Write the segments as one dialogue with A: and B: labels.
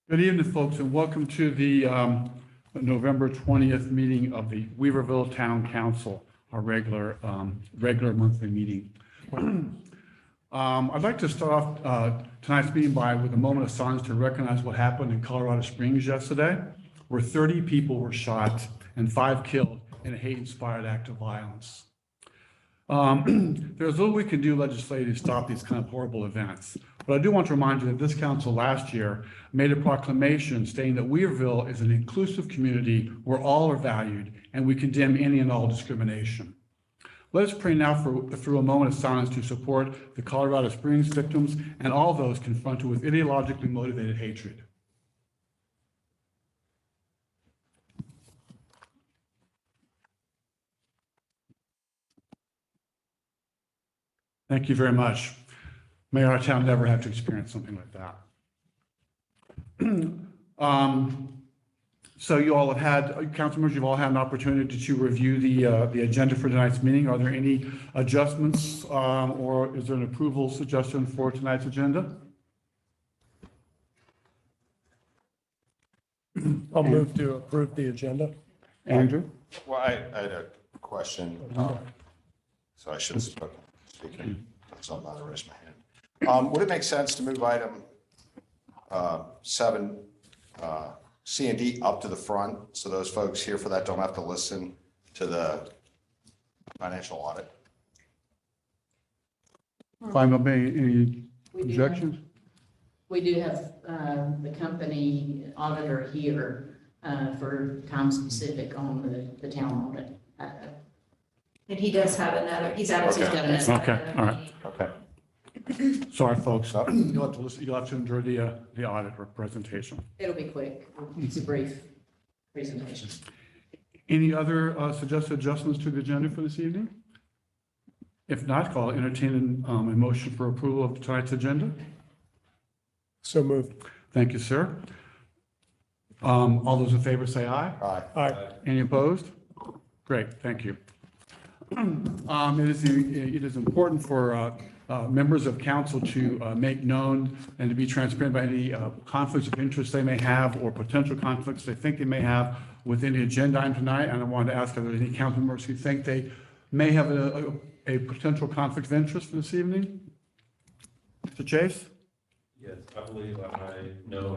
A: Good evening, folks, and welcome to the November 20th meeting of the Weaverville Town Council, our regular monthly meeting. I'd like to start off tonight's meeting with a moment of silence to recognize what happened in Colorado Springs yesterday, where 30 people were shot and 5 killed in a hate-inspired act of violence. There's little we can do legislatively to stop these kind of horrible events. But I do want to remind you that this council last year made a proclamation stating that Weaverville is an inclusive community where all are valued and we condemn any and all discrimination. Let us pray now through a moment of silence to support the Colorado Springs victims and all those confronted with ideologically motivated hatred. Thank you very much. May our town never have to experience something like that. So you all have had, council members, you've all had an opportunity to review the agenda for tonight's meeting. Are there any adjustments or is there an approval suggestion for tonight's agenda?
B: I'll move to approve the agenda.
A: Andrew?
C: Well, I had a question, so I should have spoken. So I'm not to raise my hand. Would it make sense to move item 7, C and D up to the front, so those folks here for that don't have to listen to the financial audit?
A: Fine, any objections?
D: We do have the company auditor here for time specific on the town audit.
E: And he does have another, he's out of
C: Okay.
E: town.
A: Okay, all right.
C: Okay.
A: Sorry, folks. You'll have to listen. You'll have to endure the audit or presentation.
D: It'll be quick. It's a brief presentation.
A: Any other suggested adjustments to the agenda for this evening? If not, I'll entertain a motion for approval of tonight's agenda.
B: So moved.
A: Thank you, sir. All those in favor say aye.
C: Aye.
B: Aye.
A: Any opposed? Great, thank you. It is important for members of council to make known and to be transparent about any conflicts of interest they may have or potential conflicts they think they may have within the agenda item tonight. And I wanted to ask if there's any council members who think they may have a potential conflict of interest for this evening. Mr. Chase?
F: Yes, I believe I know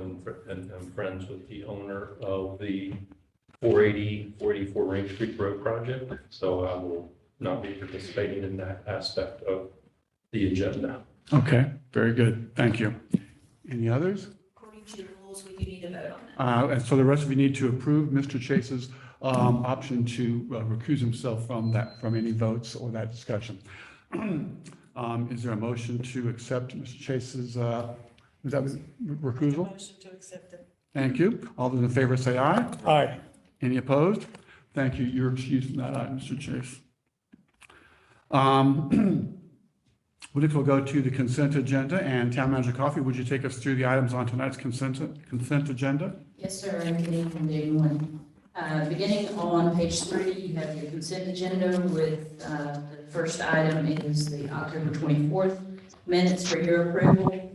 F: and am friends with the owner of the 484 Ring Street Road project, so I will not be participating in that aspect of the agenda.
A: Okay, very good. Thank you. Any others?
E: According to the rules, we do need to vote on that.
A: And so the rest of you need to approve Mr. Chase's option to recuse himself from any votes or that discussion. Is there a motion to accept Mr. Chase's recusal?
E: Motion to accept it.
A: Thank you. All those in favor say aye.
B: Aye.
A: Any opposed? Thank you. You're excused from that item, Mr. Chase. We'll go to the consent agenda, and Town Manager Coffey, would you take us through the items on tonight's consent agenda?
D: Yes, sir. And good evening, everyone. Beginning on page 3, you have your consent agenda with the first item is the October 24th minutes for your approval.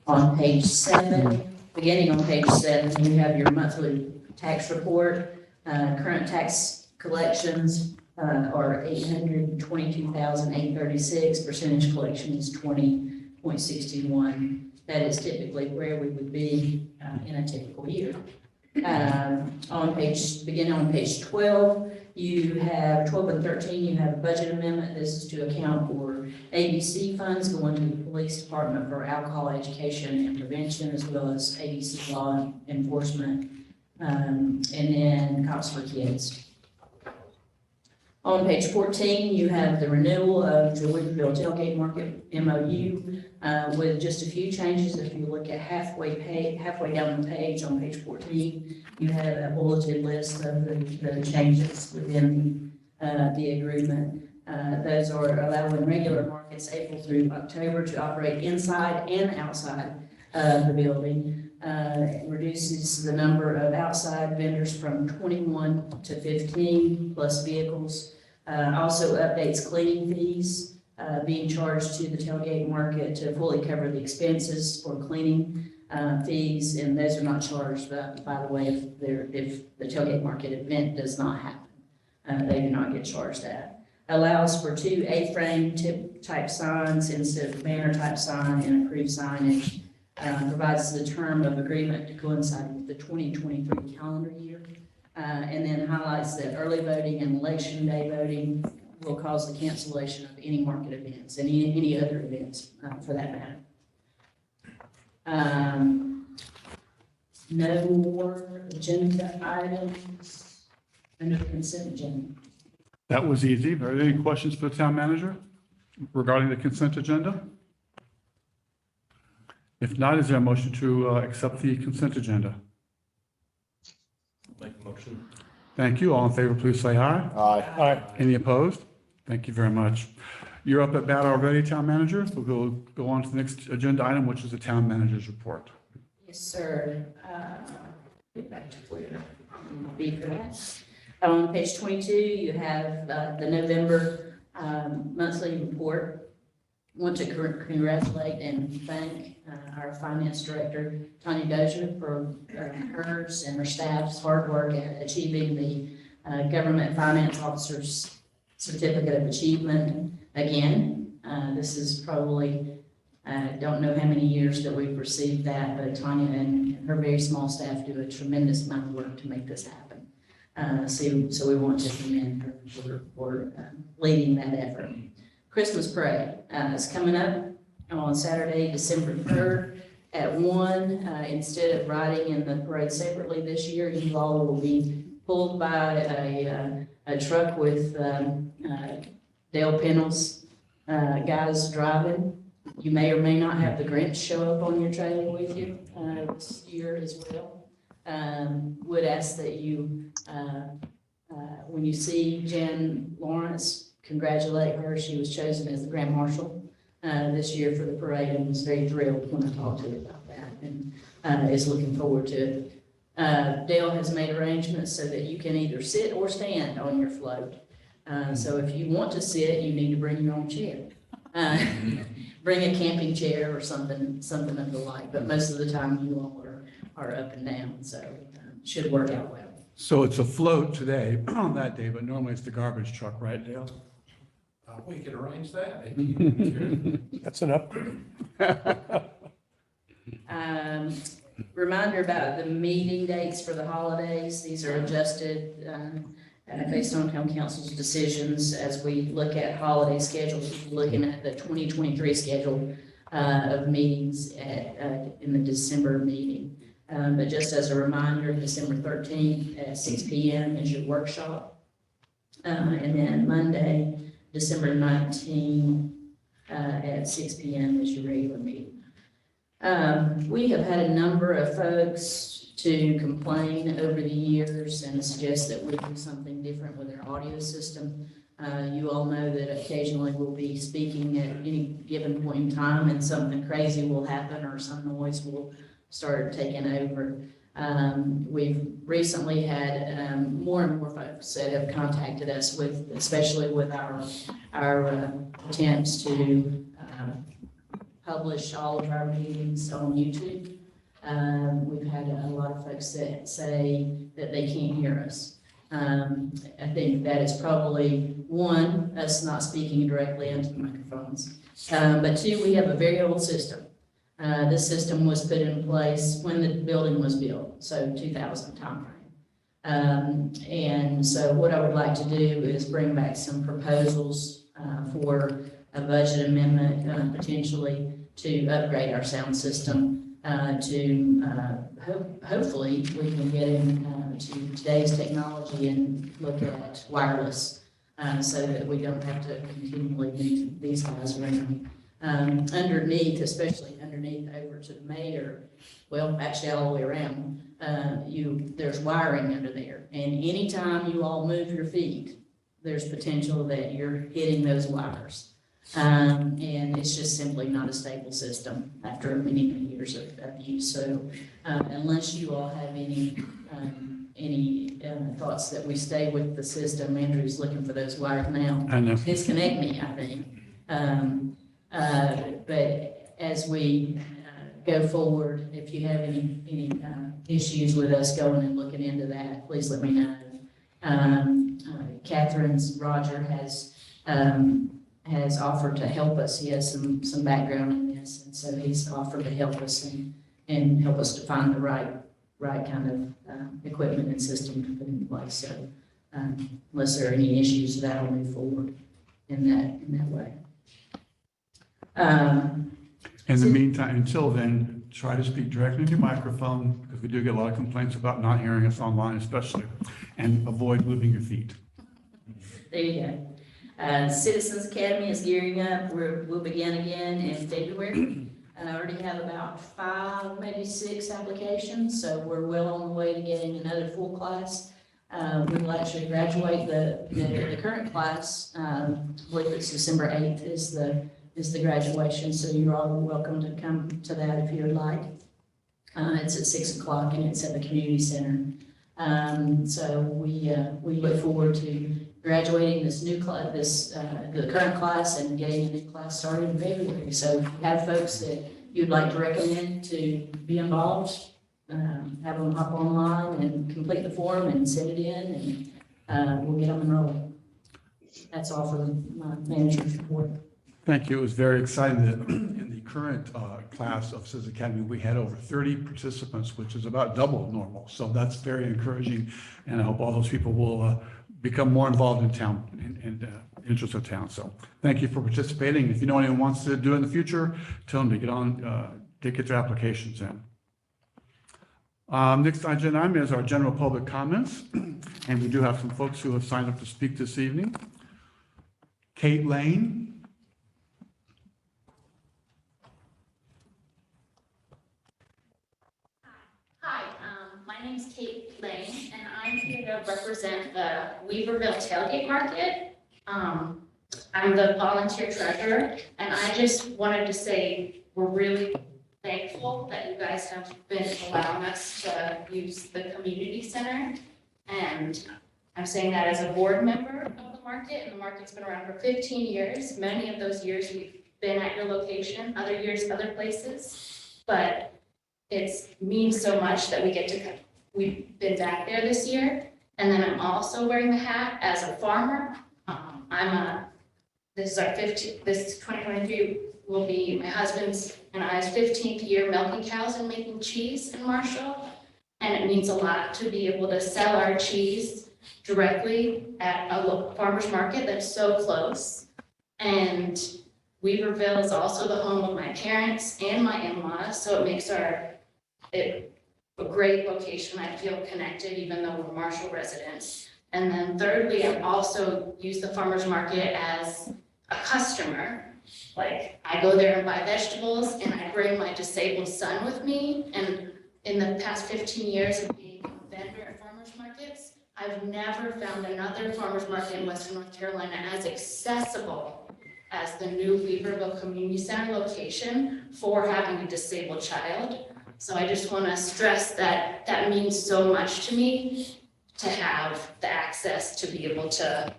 D: On page 7, beginning on page 7, you have your monthly tax report. Current tax collections are $822,836. Percentage collection is 20.61. That is typically where we would be in a typical year. Beginning on page 12, you have 12 and 13, you have a budget amendment. This is to account for ABC funds going to the police department for alcohol education and prevention, as well as ABC law enforcement, and then cops for kids. On page 14, you have the renewal of the Weaverville Tailgate Market MOU with just a few changes. If you look at halfway down the page on page 14, you have a bulleted list of the changes within the agreement. Those are allowing regular markets April through October to operate inside and outside of the building. It reduces the number of outside vendors from 21 to 15 plus vehicles. Also updates cleaning fees being charged to the tailgate market to fully cover the expenses for cleaning fees, and those are not charged, by the way, if the tailgate market event does not happen. They do not get charged that. Allows for 2 A-frame type signs instead of banner type sign and approved signage. Provides the term of agreement to coincide with the 2023 calendar year. And then highlights that early voting and election day voting will cause the cancellation of any market events and any other events for that matter. No more agenda items under the consent agenda.
A: That was easy. Are there any questions for the town manager regarding the consent agenda? If not, is there a motion to accept the consent agenda?
F: Make a motion.
A: Thank you. All in favor, please say aye.
C: Aye.
B: Aye.
A: Any opposed? Thank you very much. You're up at bat already, town manager. So we'll go on to the next agenda item, which is the town manager's report.
D: Yes, sir. Get back to where I'll be for that. On page 22, you have the November monthly report. Want to congratulate and thank our finance director, Tanya Dozier, for hers and her staff's hard work at achieving the government finance officer's certificate of achievement again. This is probably, don't know how many years that we've received that, but Tanya and her very small staff do a tremendous amount of work to make this happen. So we want to commend her for leading that effort. Christmas parade is coming up on Saturday, December 3rd at 1. Instead of riding in the parade separately this year, you all will be pulled by a truck with Dale Pennell's guys driving. You may or may not have the Grinch show up on your trailer with you this year as well. Would ask that you, when you see Jen Lawrence, congratulate her. She was chosen as the Grand Marshal this year for the parade and was very thrilled when I talked to her about that and is looking forward to it. Dale has made arrangements so that you can either sit or stand on your float. So if you want to sit, you need to bring your own chair. Bring a camping chair or something of the like, but most of the time you all are up and down, so should work out well.
A: So it's a float today on that day, but normally it's the garbage truck, right, Dale?
F: We can arrange that.
B: That's an upgrade.
D: Reminder about the meeting dates for the holidays. These are adjusted based on town council's decisions as we look at holiday schedules, looking at the 2023 schedule of meetings in the December meeting. But just as a reminder, December 13th at 6 p.m. is your workshop. And then Monday, December 19th at 6 p.m. is your regular meeting. We have had a number of folks to complain over the years and suggest that we do something different with our audio system. You all know that occasionally we'll be speaking at any given point in time and something crazy will happen or some noise will start taking over. We've recently had more and more folks that have contacted us with, especially with our attempts to publish all of our meetings on YouTube. We've had a lot of folks that say that they can't hear us. I think that is probably one, us not speaking directly into the microphones. But two, we have a very old system. This system was put in place when the building was built, so 2000 timeframe. And so what I would like to do is bring back some proposals for a budget amendment, potentially to upgrade our sound system to hopefully we can get into today's technology and look at wireless so that we don't have to continually move these guys around. Underneath, especially underneath over to the mayor, well, actually all the way around, there's wiring under there. And anytime you all move your feet, there's potential that you're hitting those wires. And it's just simply not a stable system after many, many years of use. So unless you all have any thoughts that we stay with the system, Andrew's looking for those wires now.
A: I know.
D: Disconnect me, I think. But as we go forward, if you have any issues with us going and looking into that, please let me know. Roger has offered to help us. He has some background in this, and so he's offered to help us and help us to find the right kind of equipment and system to put in place. So unless there are any issues, that'll move forward in that way.
A: In the meantime, until then, try to speak directly into your microphone, because we do get a lot of complaints about not hearing us online especially, and avoid moving your feet.
D: There you go. Citizens Academy is gearing up. We'll begin again in February. And I already have about 5, maybe 6 applications, so we're well on the way to getting another full class. We will actually graduate the current class. I believe it's December 8th is the graduation, so you're all welcome to come to that if you would like. It's at 6 o'clock and it's at the community center. So we look forward to graduating this new class, the current class, and getting a new class started in February. So if you have folks that you'd like to recommend to be involved, have them hop online and complete the form and send it in, and we'll get them enrolled. That's all for my manager's report.
A: Thank you. It was very exciting that in the current class of Citizens Academy, we had over 30 participants, which is about double normal. So that's very encouraging, and I hope all those people will become more involved in town and interest of town. So thank you for participating. If you know anyone wants to do it in the future, tell them to get on, get their applications in. Next agenda item is our general public comments, and we do have some folks who have signed up to speak this evening. Kate Lane.
G: Hi, my name's Kate Lane, and I'm here to represent the Weaverville Tailgate Market. I'm the volunteer treasurer, and I just wanted to say we're really thankful that you guys have been allowing us to use the community center. And I'm saying that as a board member of the market, and the market's been around for 15 years. Many of those years we've been at your location, other years, other places, but it means so much that we've been back there this year. And then I'm also wearing the hat as a farmer. This is 2023 will be my husband's and I's 15th year milking cows and making cheese in Marshall. And it means a lot to be able to sell our cheese directly at a local farmer's market that's so close. And Weaverville is also the home of my parents and my in-laws, so it makes it a great location. I feel connected even though we're Marshall residents. And then thirdly, I've also used the farmer's market as a customer. Like, I go there and buy vegetables, and I bring my disabled son with me. And in the past 15 years of being a vendor at farmers markets, I've never found another farmers market in Western North Carolina as accessible as the new Weaverville Community Center location for having a disabled child. So I just want to stress that that means so much to me, to have the access to be able to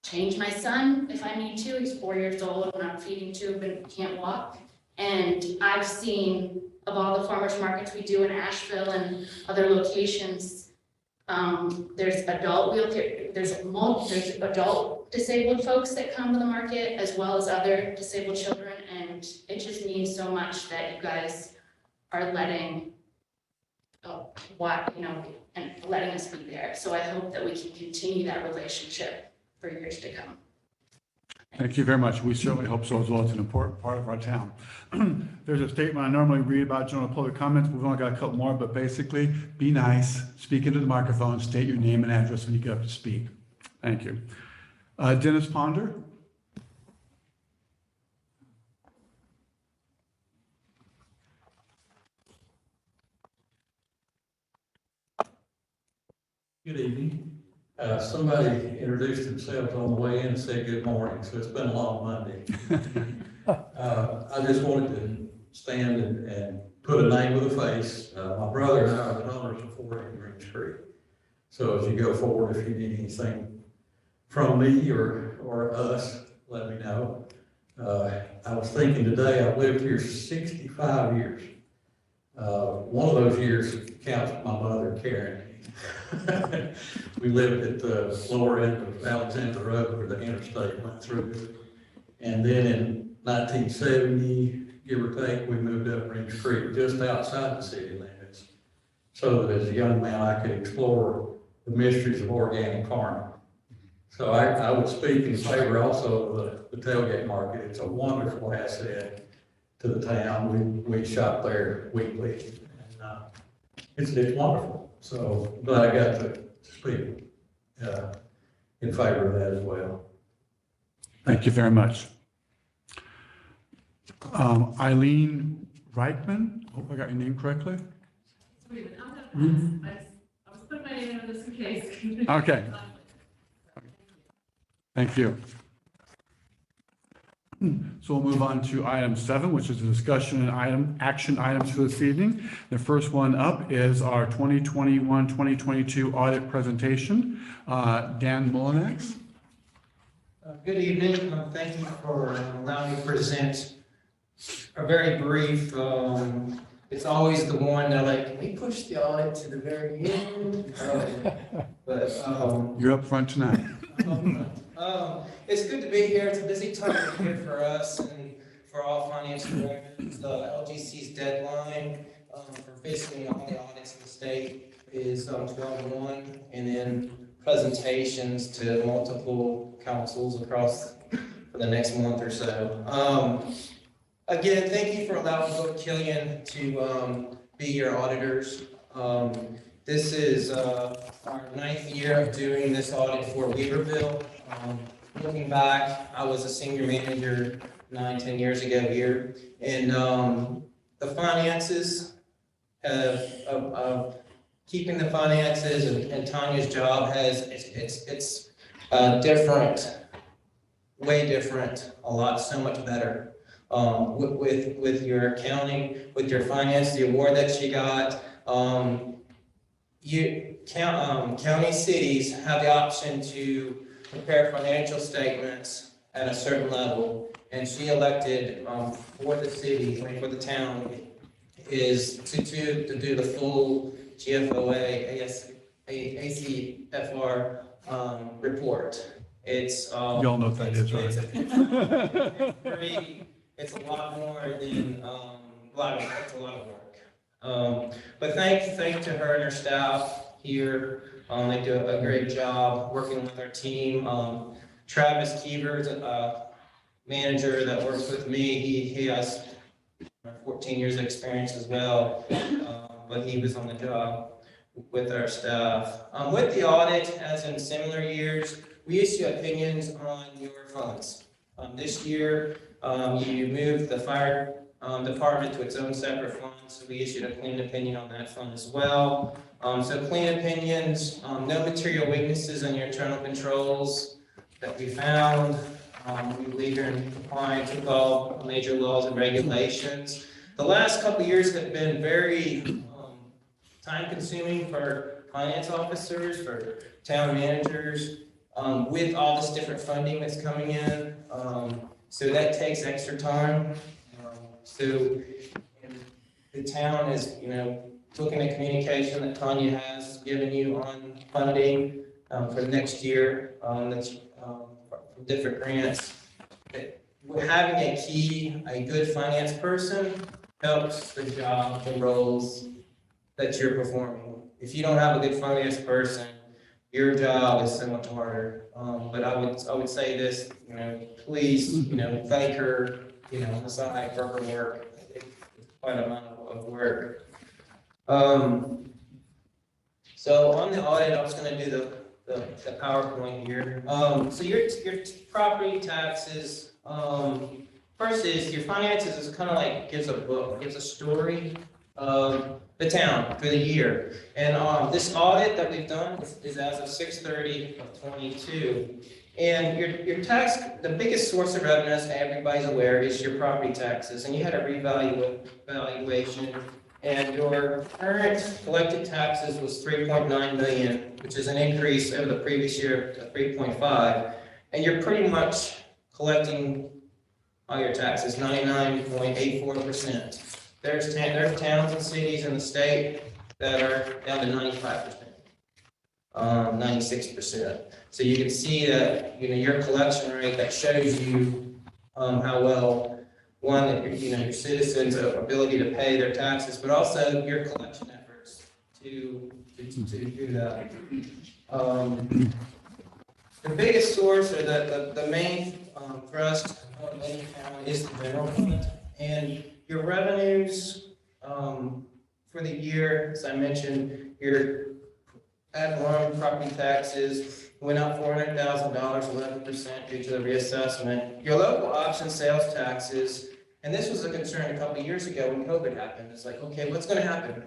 G: change my son if I need to. He's 4 years old and I'm feeding tube and can't walk. And I've seen, of all the farmers markets we do in Asheville and other locations, there's adult disabled folks that come to the market as well as other disabled children. And it just means so much that you guys are letting and letting us be there. So I hope that we can continue that relationship for years to come.
A: Thank you very much. We certainly hope so as well. It's an important part of our town. There's a statement I normally read about general public comments. We've only got a couple more, but basically, be nice, speak into the microphone, state your name and address when you get up to speak. Thank you. Dennis Ponder.
H: Good evening. Somebody introduced themselves on the way in and said good morning, so it's been a long Monday. I just wanted to stand and put a name with a face. My brother and I are the owners of 480 Green Street. So as you go forward, if you need anything from me or us, let me know. I was thinking today, I've lived here 65 years. One of those years counts my mother carrying me. We lived at the lower end of Alexander Road where the interstate went through. And then in 1970, give or take, we moved up Ridge Creek, just outside the city limits, so that as a young man, I could explore the mysteries of organic farming. So I would speak in favor also of the tailgate market. It's a wonderful asset to the town. We shop there weekly. And, it's wonderful. So I'm glad I got to speak in favor of that as well.
A: Thank you very much. Eileen Reichman, hope I got your name correctly.
I: I was putting my name in this in case.
A: Okay. Thank you. So we'll move on to item 7, which is a discussion and action items for this evening. The first one up is our 2021-2022 audit presentation. Dan Mullinex.
J: Good evening. Thank you for allowing me to present a very brief. It's always the one that like, can we push the audit to the very end?
A: You're up front tonight.
J: It's good to be here. It's a busy time of year for us and for all finance directors. The LGC's deadline for basically all the audits in the state is 12/1, and then presentations to multiple councils across for the next month or so. Again, thank you for allowing Bill Killian to be your auditors. This is our 9th year of doing this audit for Weaverville. Looking back, I was a senior manager 9-10 years ago here, and the finances of keeping the finances and Tanya's job it's different, way different, so much better. With your accounting, with your finance, the award that she got, county cities have the option to prepare financial statements at a certain level, and she elected for the city, for the town, is to do the full GFOA, ACFR report. It's
A: You all know what that is, right?
J: It's a lot more than it's a lot of work. But thank to her and her staff here. They do a great job working with our team. Travis Keever's a manager that works with me. He has 14 years of experience as well, but he was on the job with our staff. With the audit, as in similar years, we issue opinions on your funds. This year, you moved the fire department to its own separate fund, so we issued a clean opinion on that fund as well. So clean opinions, no material weaknesses in your internal controls that we found. We believe you're in compliance with all major laws and regulations. The last couple of years have been very time consuming for finance officers, for town managers, with all this different funding that's coming in. So that takes extra time. So the town is, looking at communication that Tanya has given you on funding for the next year, that's from different grants. Having a good finance person helps the job, the roles that you're performing. If you don't have a good finance person, your job is so much harder. But I would say this, please, thank her, aside for her work. It's quite an amount of work. So on the audit, I was going to do the PowerPoint here. So your property taxes, first is your finances is kind of like gives a story of the town for the year. And this audit that we've done is as of 6/30/22. And your tax, the biggest source of revenue, as everybody's aware, is your property taxes. And you had a revaluation, and your current collected taxes was 3.9 million, which is an increase over the previous year of 3.5. And you're pretty much collecting all your taxes, 99.84%. There's towns and cities in the state that are down to 95%, 96%. So you can see that, your collection rate, that shows you, how well, one, that your citizens' ability to pay their taxes, but also your collection efforts to do that. The biggest source, or the main thrust of any county is the general fund. And your revenues for the year, as I mentioned, your ad valorem property taxes went up $400,000, 11% due to the reassessment. Your local option sales taxes, and this was a concern a couple of years ago when COVID happened. It's like, okay, what's going to happen?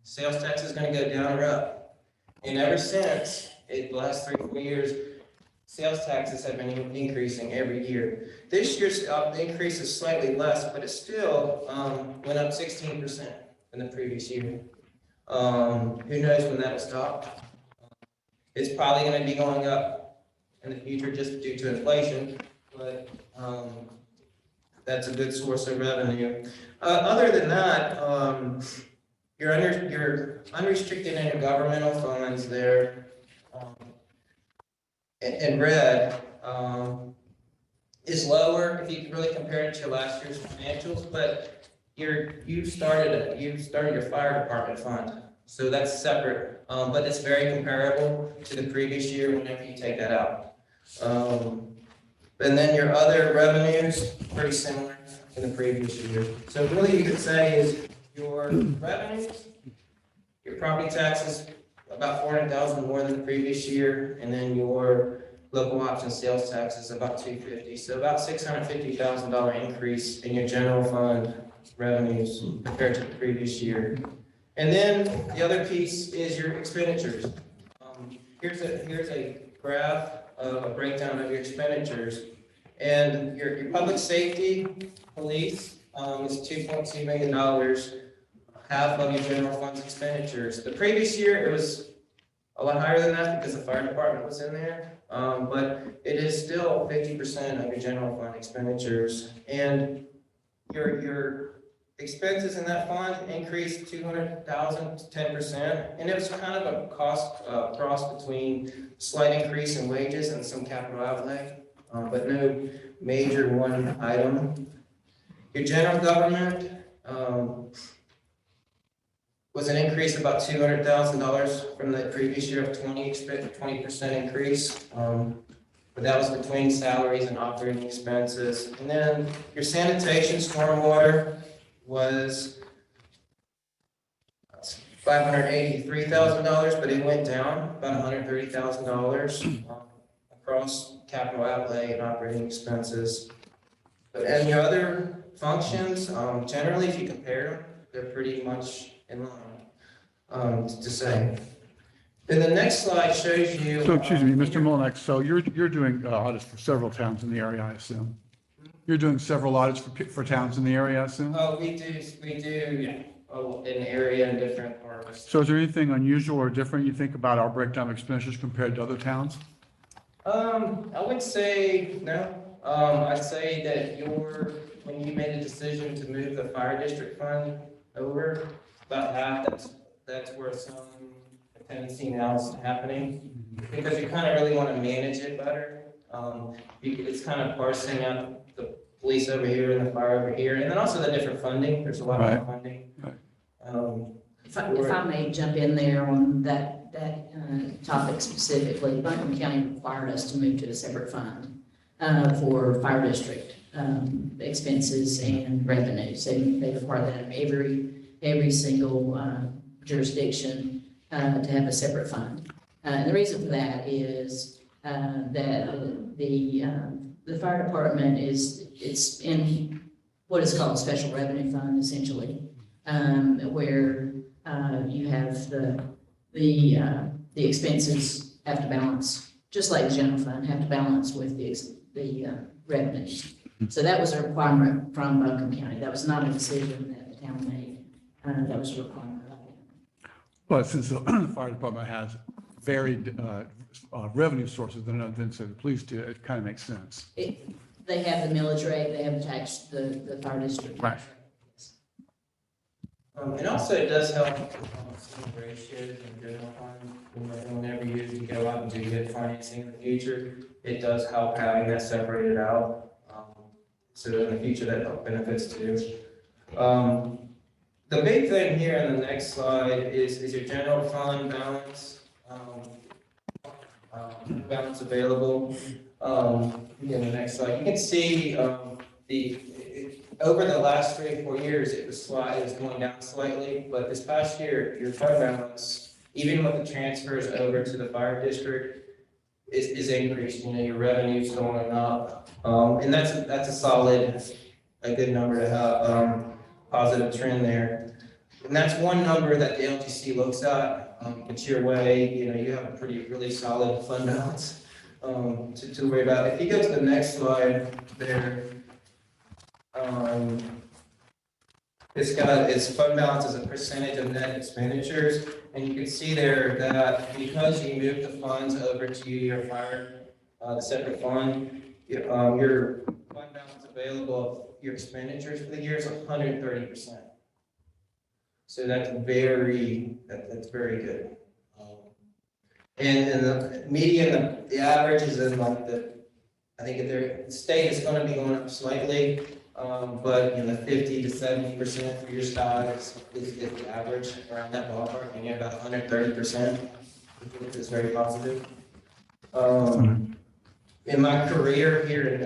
J: Sales tax is going to go down or up. And ever since, the last 3 or 4 years, sales taxes have been increasing every year. This year's increase is slightly less, but it still went up 16% in the previous year. Who knows when that'll stop? It's probably going to be going up in the future just due to inflation, but that's a good source of revenue. Other than that, your unrestricted intergovernmental funds there, in red, is lower if you really compare it to last year's financials, but you started your fire department fund, so that's separate, but it's very comparable to the previous year whenever you take that out. And then your other revenues, pretty similar to the previous year. So really you could say is your revenues, your property taxes, about $400,000 more than the previous year, and then your local option sales taxes about $250,000. So about $650,000 increase in your general fund revenues compared to the previous year. And then the other piece is your expenditures. Here's a graph of a breakdown of your expenditures, and your public safety, police, is $2.2 million. Half of your general fund's expenditures. The previous year, it was a lot higher than that because the fire department was in there, but it is still 50% of your general fund expenditures. And your expenses in that fund increased $200,000 to 10%, and it was kind of a cost cross between slight increase in wages and some capital outlay, but no major one item. Your general government was an increase of about $200,000 from the previous year of 20% increase. But that was between salaries and operating expenses. And then your sanitation, stormwater was $583,000, but it went down about $130,000 across capital outlay and operating expenses. And your other functions, generally, if you compare them, they're pretty much in line, to say. Then the next slide shows you.
A: So, excuse me, Mr. Mullinex, so you're doing audits for several towns in the area, I assume? You're doing several audits for towns in the area, I assume?
J: Oh, we do, yeah. Oh, in area and different parts.
A: So is there anything unusual or different you think about our breakdown of expenditures compared to other towns?
J: I would say no. I'd say that when you made a decision to move the fire district fund over, about half, that's where some tendency now is happening, because you kind of really want to manage it better. It's kind of parsing out the police over here and the fire over here, and then also the different funding. There's a lot more funding.
D: If I may jump in there on that topic specifically, Buncombe County required us to move to a separate fund for fire district expenses and revenues. They require that of every single jurisdiction to have a separate fund. And the reason for that is that the fire department it's in what is called a special revenue fund, essentially, where you have the expenses have to balance, just like the general fund, have to balance with the revenues. So that was a requirement from Buncombe County. That was not a decision that the town made. That was a requirement of the county.
A: Well, since the fire department has varied revenue sources than the police do, it kind of makes sense.
D: They have the millage rate, they have attached the fire district.
A: Right.
J: And also it does help some ratios and general fund, whenever you go out and do get financing in the future, it does help having that separated out. So in the future, that benefits too. The big thing here in the next slide is your general fund balance. Balance available. In the next slide, you can see over the last 3 or 4 years, it was going down slightly, but this past year, your fund balance, even with the transfers over to the fire district, is increased. Your revenue's going up, and that's a good number to have, positive trend there. And that's one number that the LGC looks at. It's your way, you have a really solid fund balance to worry about. If you go to the next slide there, it's got its fund balance as a percentage of net expenditures, and you can see there that because you moved the funds over to your fire, the separate fund, your fund balance available, your expenditures for the year is 130%. So that's very good. And the median, the average is in like I think the state is going to be going up slightly, but 50 to 70% for your style is the average around that ballpark, and you're about 130%, which is very positive. In my career here in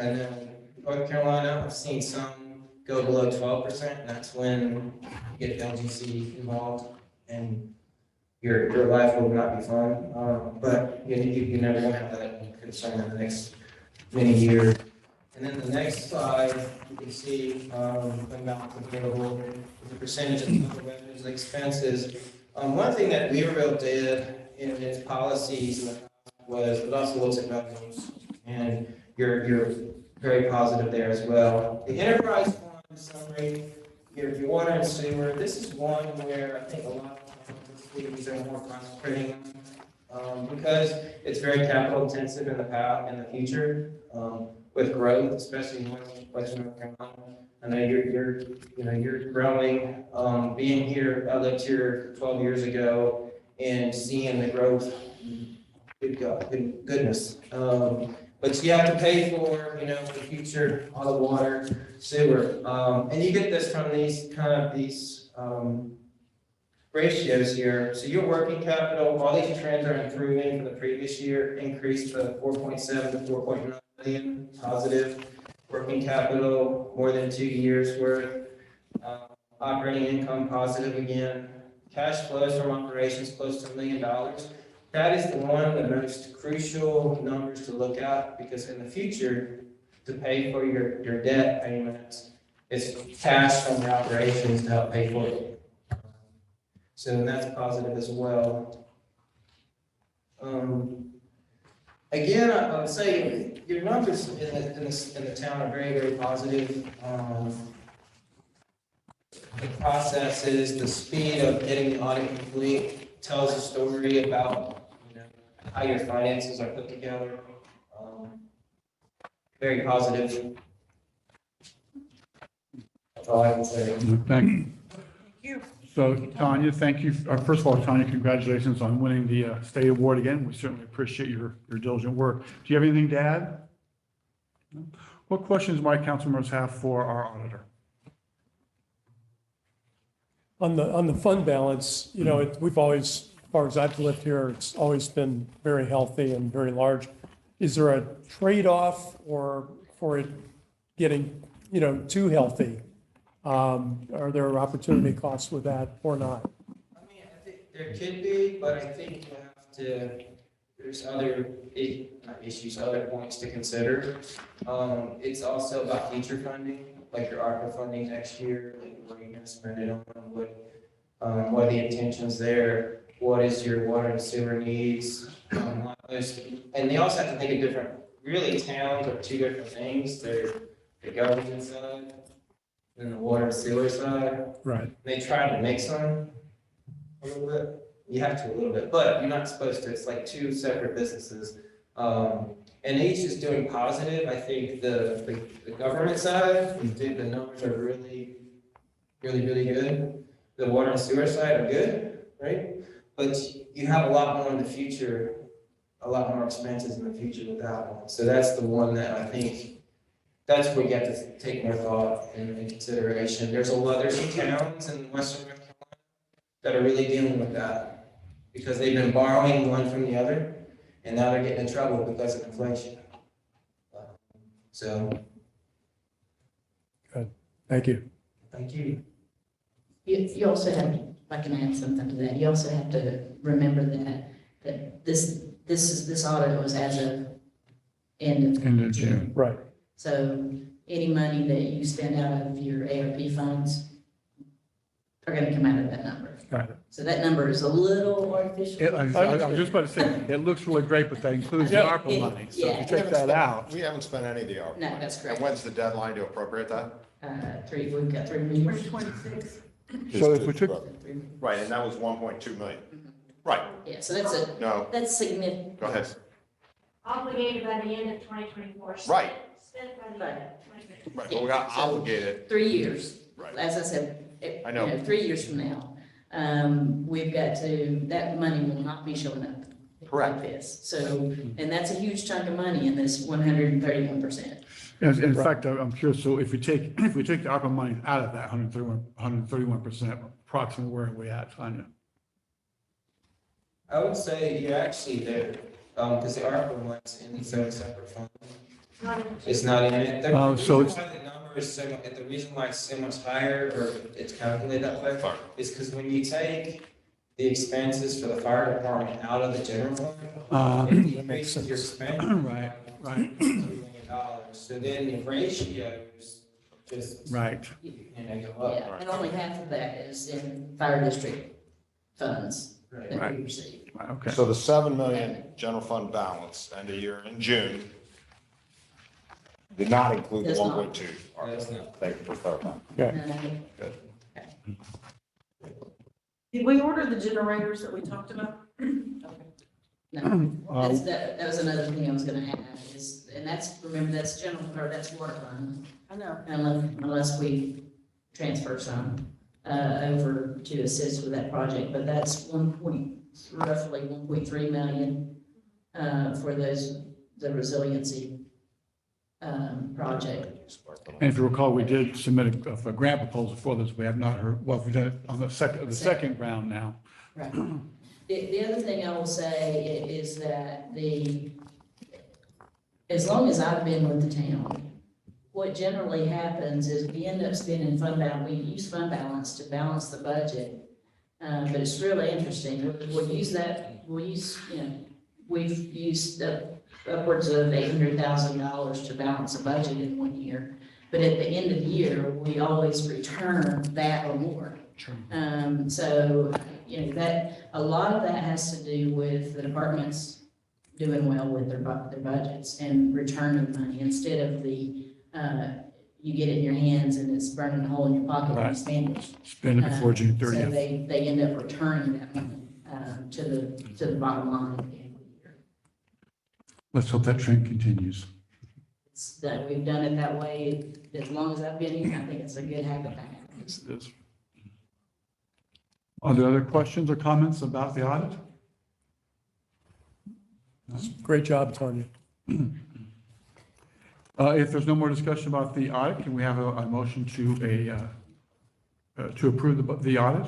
J: North Carolina, I've seen some go below 12%, and that's when you get LGC involved, and your life will not be fun. But you're never going to have that concern in the next many years. And then the next slide, you can see fund balance available, the percentage of total revenues and expenses. One thing that Weaverville did in its policies in the past was it also looks at revenues, and you're very positive there as well. The enterprise fund summary, your water and sewer, this is one where I think a lot of these are more concentrating on, because it's very capital intensive in the future, with growth, especially in Western North Carolina. I know you're growing. Being here, I lived here 12 years ago, and seeing the growth, good God, goodness. But you have to pay for, the future, all the water, sewer. And you get this from these ratios here. So your working capital, all these trends are improving from the previous year, increased to 4.7 to 4.9 million positive. Working capital, more than 2 years worth. Operating income positive again. Cash flows from operations close to $1 million. That is one of the most crucial numbers to look at, because in the future, to pay for your debt payments, it's cash from your operations to help pay for it. So that's positive as well. Again, I would say your numbers in the town are very, very positive. The processes, the speed of getting the audit complete tells a story about how your finances are put together. Very positive. That's all I can say.
A: Thank you. So Tanya, thank you. First of all, Tanya, congratulations on winning the state award again. We certainly appreciate your diligent work. Do you have anything to add? No? What questions might council members have for our auditor?
B: On the fund balance, we've always, as far as I've lived here, it's always been very healthy and very large. Is there a trade-off for it getting, too healthy? Are there opportunity costs with that or not?
J: I think there could be, but I think you have to, there's other issues, other points to consider. It's also about future funding, like your ARPA funding next year, like where you're going to spend it on, what are the intentions there, what is your water and sewer needs, and they also have to think of different, really towns are two different things. There's the government side and the water and sewer side.
B: Right.
J: They try to mix them a little bit. You have to a little bit, but you're not supposed to. It's like two separate businesses. And H is doing positive. I think the government side, the numbers are really good. The water and sewer side are good, right? But you have a lot more in the future, a lot more expenses in the future with that one. So that's the one that I think, that's where you have to take more thought and consideration. There's some towns in Western North Carolina that are really dealing with that because they've been borrowing one from the other, and now they're getting in trouble because of inflation. So,
B: Thank you.
J: thank you.
D: You also have, if I can add something to that, you also have to remember that this audit was as of end of June.
B: Right.
D: So any money that you spend out of your ARP funds are gonna come out of that number.
B: Got it.
D: So that number is a little artificial.
A: I was just about to say, it looks really great, but that includes the
B: Yeah.
A: ARPA money. So
D: Yeah.
A: if you take that out,
C: We haven't spent any of the ARPA.
D: No,
C: money.
D: that's correct.
C: And when's the deadline to appropriate that?
D: We've got 3 million.
I: 26.
A: So if we took-
C: Right, and that was 1.2 million. Right,
D: Yeah, so
C: no,
D: that's significant.
C: go ahead.
I: Obligated by the end of 2024.
C: Right.
I: Spent by the end of 2024.
C: Right, but we got obligated,
D: 3 years.
C: right.
D: As I said,
C: I know.
D: 3 years from now, we've got to, that money will not be showing up.
C: Correct.
D: Like this. So, and that's a huge chunk of money in this 131%.
A: in fact, I'm curious, so if we take the ARPA money out of that 131%, approximately where are we at, Tanya?
J: I would say you're actually there, because the ARPA one's in its own separate fund. It's not in it.
A: Oh, so it's-
J: The number is so, the reason why it's so much higher, or it's calculated that way, is because when you take the expenses for the fire department out of the general fund, it decreases your expense.
A: Right, right,
J: $2 million. So then the ratios just,
A: right.
J: you know, go up.
D: Yeah, and only half of that is in fire district funds that
A: Right.
D: we receive.
A: Right, okay.
C: So the 7 million general fund balance end of year in June did not include the
D: Does not.
C: 1.2.
J: Does not.
C: Thank you for clarifying.
I: Did we order the generators that we talked about?
D: No, that was another thing I was gonna add is, and that's, remember, that's general, or that's water fund.
I: I know.
D: Unless we transfer some, over to assist with that project, but that's roughly 1.3 million, for the resiliency, project.
A: And if you recall, we did submit a grant proposal for this. We have not heard, well, we've done it on the second round now.
D: Right. The other thing I will say is that as long as I've been with the town, what generally happens is we end up spending we use fund balance to balance the budget. But it's really interesting. We'll use, we've used upwards of $800,000 to balance a budget in 1 year. But at the end of the year, we always return that or more. So, that, a lot of that has to do with the departments doing well with their budgets and returning money instead of you get it in your hands and it's burning a hole in your pocket when you spend it.
A: Spend it before June
D: So
A: 30th.
D: they end up returning that money, to the bottom line at the end of the year.
A: Let's hope that trend continues.
D: It's that we've done it that way as long as I've been here. I think it's a good habit to have.
A: Yes, it is. Are there other questions or comments about the audit?
B: Great job, Tanya.
A: If there's no more discussion about the audit, can we have a motion to approve the audit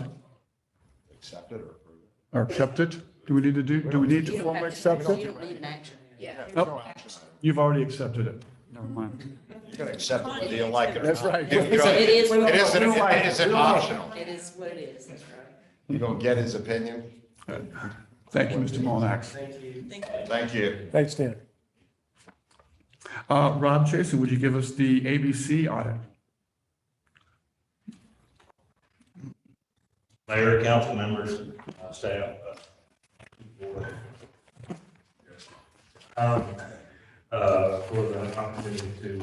C: Accept it or approve it?
A: or accept it? Do we need to
D: You don't
A: formally
D: have
A: accept
D: You
A: it?
D: don't need an action.
A: Oh, you've already accepted it. Never mind.
C: You can accept it whether you like it or not.
A: That's right.
D: It is.
C: It isn't optional.
D: It is what it is, that's right.
C: You gonna get his opinion?
A: Thank you, Mr. Molinax.
J: Thank you.
C: Thank you.
B: Thanks, Dan.
A: Rob Chason, would you give us the ABC audit?
K: Mayor, council members, staff. Board. For the opportunity to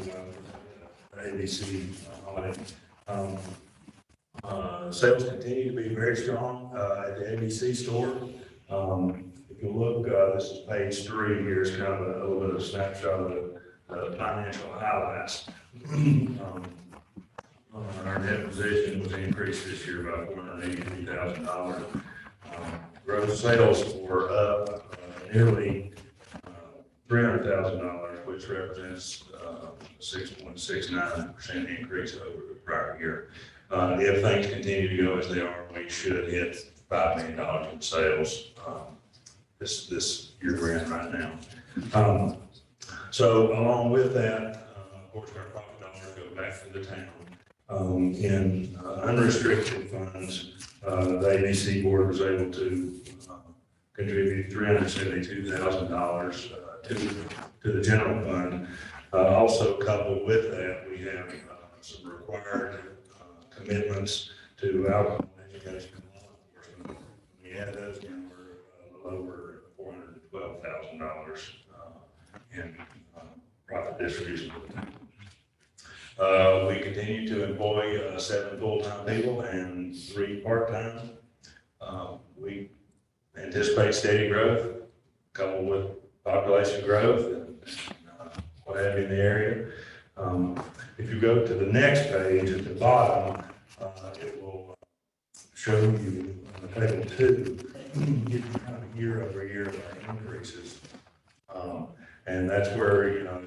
K: ABC audit. Sales continue to be very strong at the ABC store. if you look, this is page 3 here, it's kind of a little bit of a snapshot of the financial highlights. Our net position was increased this year by $483,000. Gross sales were up nearly $300,000, which represents a 6.69% increase over the prior year. If things continue to go as they are, we should hit $5 million in sales this year we're in right now. So along with that, of course, our profit dollars go back to the town. In unrestricted funds, the ABC board was able to contribute $372,000 to the general fund. Also coupled with that, we have some required commitments to alcohol education and law enforcement. We had those numbers a little over $412,000 in profit distribution. We continue to employ 7 full-time people and 3 part-time. We anticipate steady growth coupled with population growth and what have you in the area. If you go to the next page at the bottom, it will show you table 2, give you kind of year-over-year increases. And that's where, you know,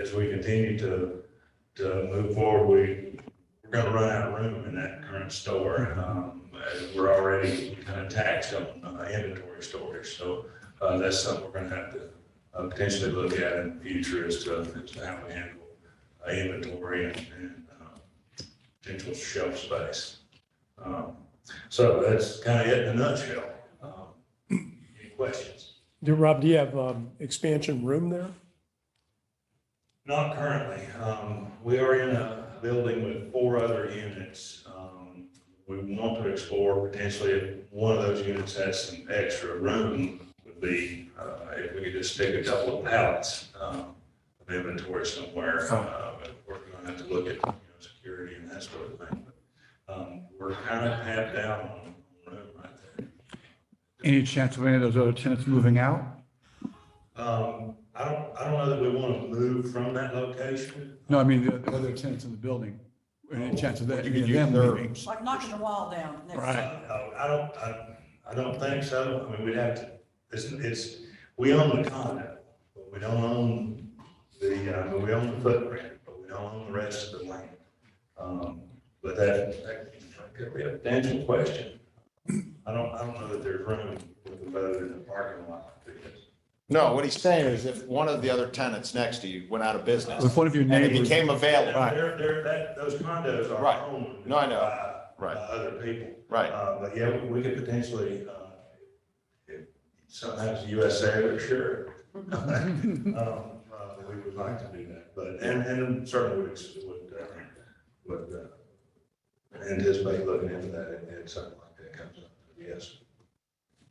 K: as we continue to move forward, we're going to run out of room in that current store. We're already kind of taxed on inventory storage, so that's something we're going to have to potentially look at in the future as to how we handle inventory and potential shelf space. So that's kind of it in a nutshell. Any questions?
B: Rob, do you have expansion room there?
K: Not currently. We are in a building with 4 other units. We want to explore potentially if one of those units has some extra room, would be if we could just stick a couple of pallets of inventory somewhere. But we're going to have to look at security and that sort of thing. But we're kind of half down on room right there.
A: Any chance of any of those other tenants moving out?
K: I don't know that we want to move from that location.
A: No, I mean, the other tenants in the building. Any chance of that, any of them moving?
I: Like knocking the wall down. next
A: Right.
I: to
K: I don't think so. I mean, we'd have to, we own the condo, but we don't own we own the footprint, but we don't own the rest of the land. But that could be a potential question. I don't know that there's room with the boat in the parking lot.
C: No, what he's saying is if one of the other tenants next to you went out of business
A: If one of your
C: and it
A: neighbors,
C: became available.
K: Those condos are
C: Right.
K: owned
C: No, I know.
K: by
C: Right.
K: other people.
C: Right.
K: But yeah, we could potentially, if something happens to US Cellular, sure. We would like to do that, but, and certainly would anticipate looking into that if something like that comes up, yes.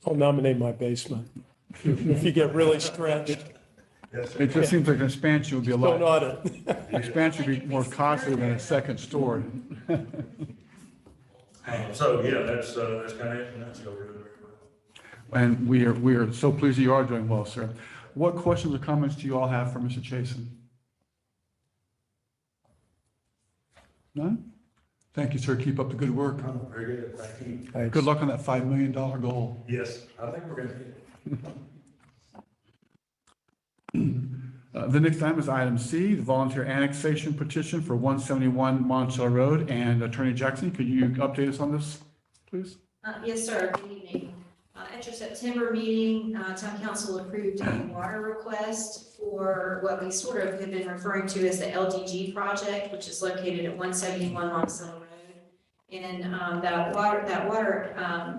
B: I'll nominate my basement. If you get really stretched,
K: Yes, sir.
A: it just seems like an expansion would be a
B: don't
A: lot,
B: audit.
A: expansion would be more costly than a second story.
K: So, yeah, that's kind of it, and that's over there.
A: And we are so pleased that you are doing well, sir. What questions or comments do you all have for Mr. Chasen? None? Thank you, sir. Keep up the good work.
K: Oh, very good, thank you.
B: Thanks.
A: Good luck on that $5 million goal.
K: Yes, I think we're gonna hit it.
A: The next item is item C, the volunteer annexation petition for 171 Monticello Road. And Attorney Jackson, could you update us on this, please?
E: Yes, sir. Good evening. At your September meeting, town council approved a water request for what we sort of have been referring to as the LDG project, which is located at 171 Monticello Road. And that water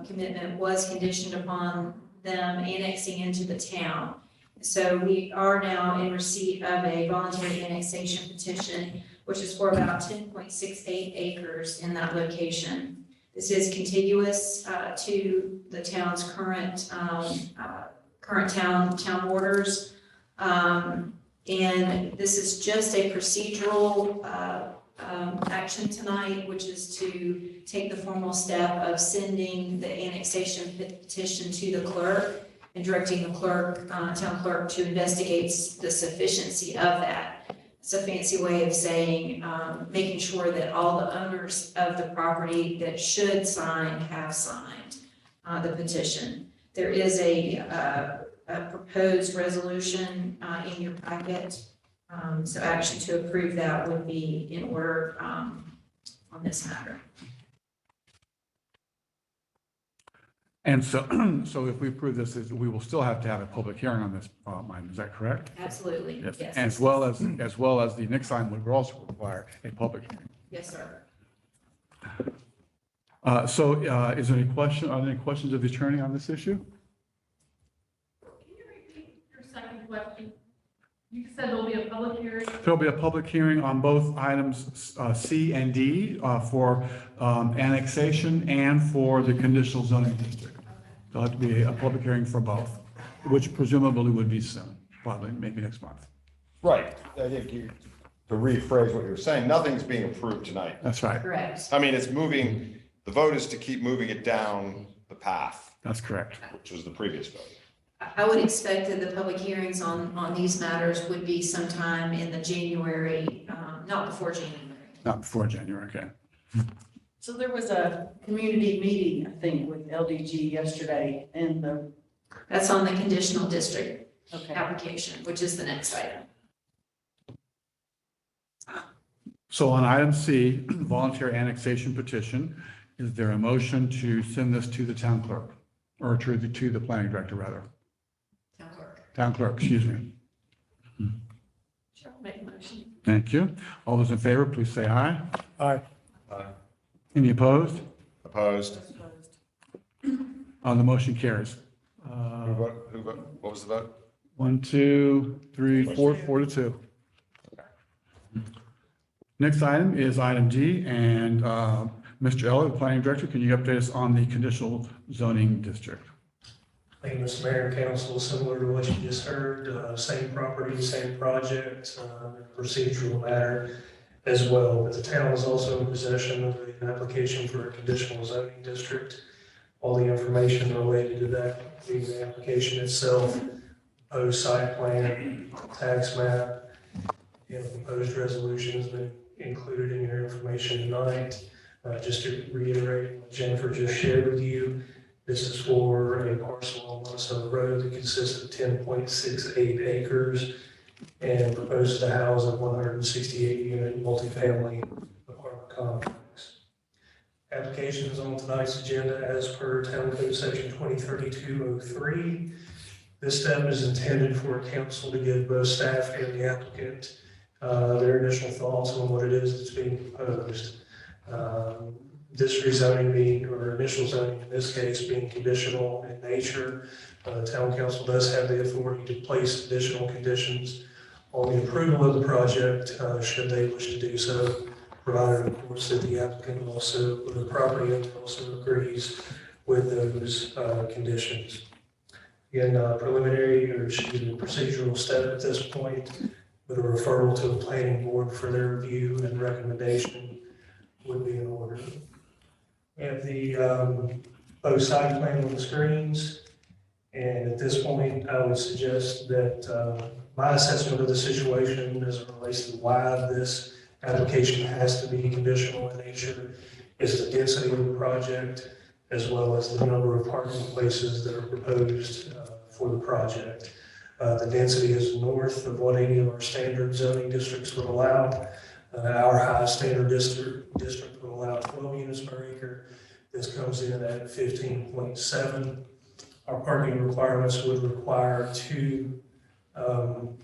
E: commitment was conditioned upon them annexing into the town. So we are now in receipt of a voluntary annexation petition, which is for about 10.68 acres in that location. This is contiguous to the town's current town borders. And this is just a procedural action tonight, which is to take the formal step of sending the annexation petition to the clerk. and directing the clerk, town clerk, to investigate the sufficiency of that. It's a fancy way of saying, making sure that all the owners of the property that should sign have signed the petition. There is a proposed resolution in your packet. So action to approve that would be in order on this matter.
A: And so, so if we approve this, we will still have to have a public hearing on this item, is that correct?
E: Absolutely,
A: Yes.
E: yes.
A: As well as the next item would also require a public hearing.
E: Yes, sir.
A: So is there are there any questions of the attorney on this issue?
I: Can you repeat your second question? You said there'll be a public hearing?
A: There'll be a public hearing on both items C and D for annexation and for the conditional zoning district. There'll have to be a public hearing for both, which presumably would be soon, probably maybe next month.
C: Right. I think to rephrase what you were saying, nothing's being approved tonight.
A: That's right.
E: Correct.
C: I mean, it's moving, the vote is to keep moving it down the path,
A: That's correct.
C: which was the previous vote.
E: I would expect that the public hearings on these matters would be sometime in the January, not before January.
A: Not before January, okay.
I: So there was a community meeting, I think, with LDG yesterday and the,
E: That's on the conditional district
I: okay.
E: application, which is the next item.
A: So on item C, voluntary annexation petition, is there a motion to send this to the town clerk? Or to the planning director, rather?
E: Town clerk.
A: Town clerk, excuse me.
I: Sure, I'll make a motion.
A: Thank you. All those in favor, please say aye.
B: Aye.
A: Any opposed?
C: Opposed?
A: The motion carries.
C: What was the vote?
A: 1, 2, 3, 4, 4-2. Next item is item D, and Mr. Elliott, the planning director, can you update us on the conditional zoning district?
L: Thank you, Mr. Mayor and Council. Similar to what you just heard, same property, same project, procedural matter as well. But the town is also in possession of an application for a conditional zoning district. All the information related to that, being the application itself, proposed site plan, tax map, and proposed resolution has been included in your information tonight. Just to reiterate what Jennifer just shared with you, this is for a parcel on Minnesota Road that consists of 10.68 acres and proposes to house a 168 unit multifamily apartment complex. Application is on tonight's agenda as per Town Code Section 2032-03. This step is intended for council to give both staff and the applicant their initial thoughts on what it is that's being proposed. This rezoning being, or initial zoning in this case, being conditional in nature. Town council does have the authority to place additional conditions on the approval of the project, should they wish to do so, provided of course that the applicant also, or the property owner also agrees with those conditions. Again, preliminary, or excuse me, procedural step at this point, with a referral to the planning board for their review and recommendation would be in order. We have the both site plan on the screens. And at this point, I would suggest that my assessment of the situation as it relates to why this application has to be conditional in nature is the density of the project, as well as the number of parking places that are proposed for the project. The density is north of what any of our standard zoning districts would allow. Our high standard district would allow 12 units per acre. This comes in at 15.7. Our parking requirements would require 2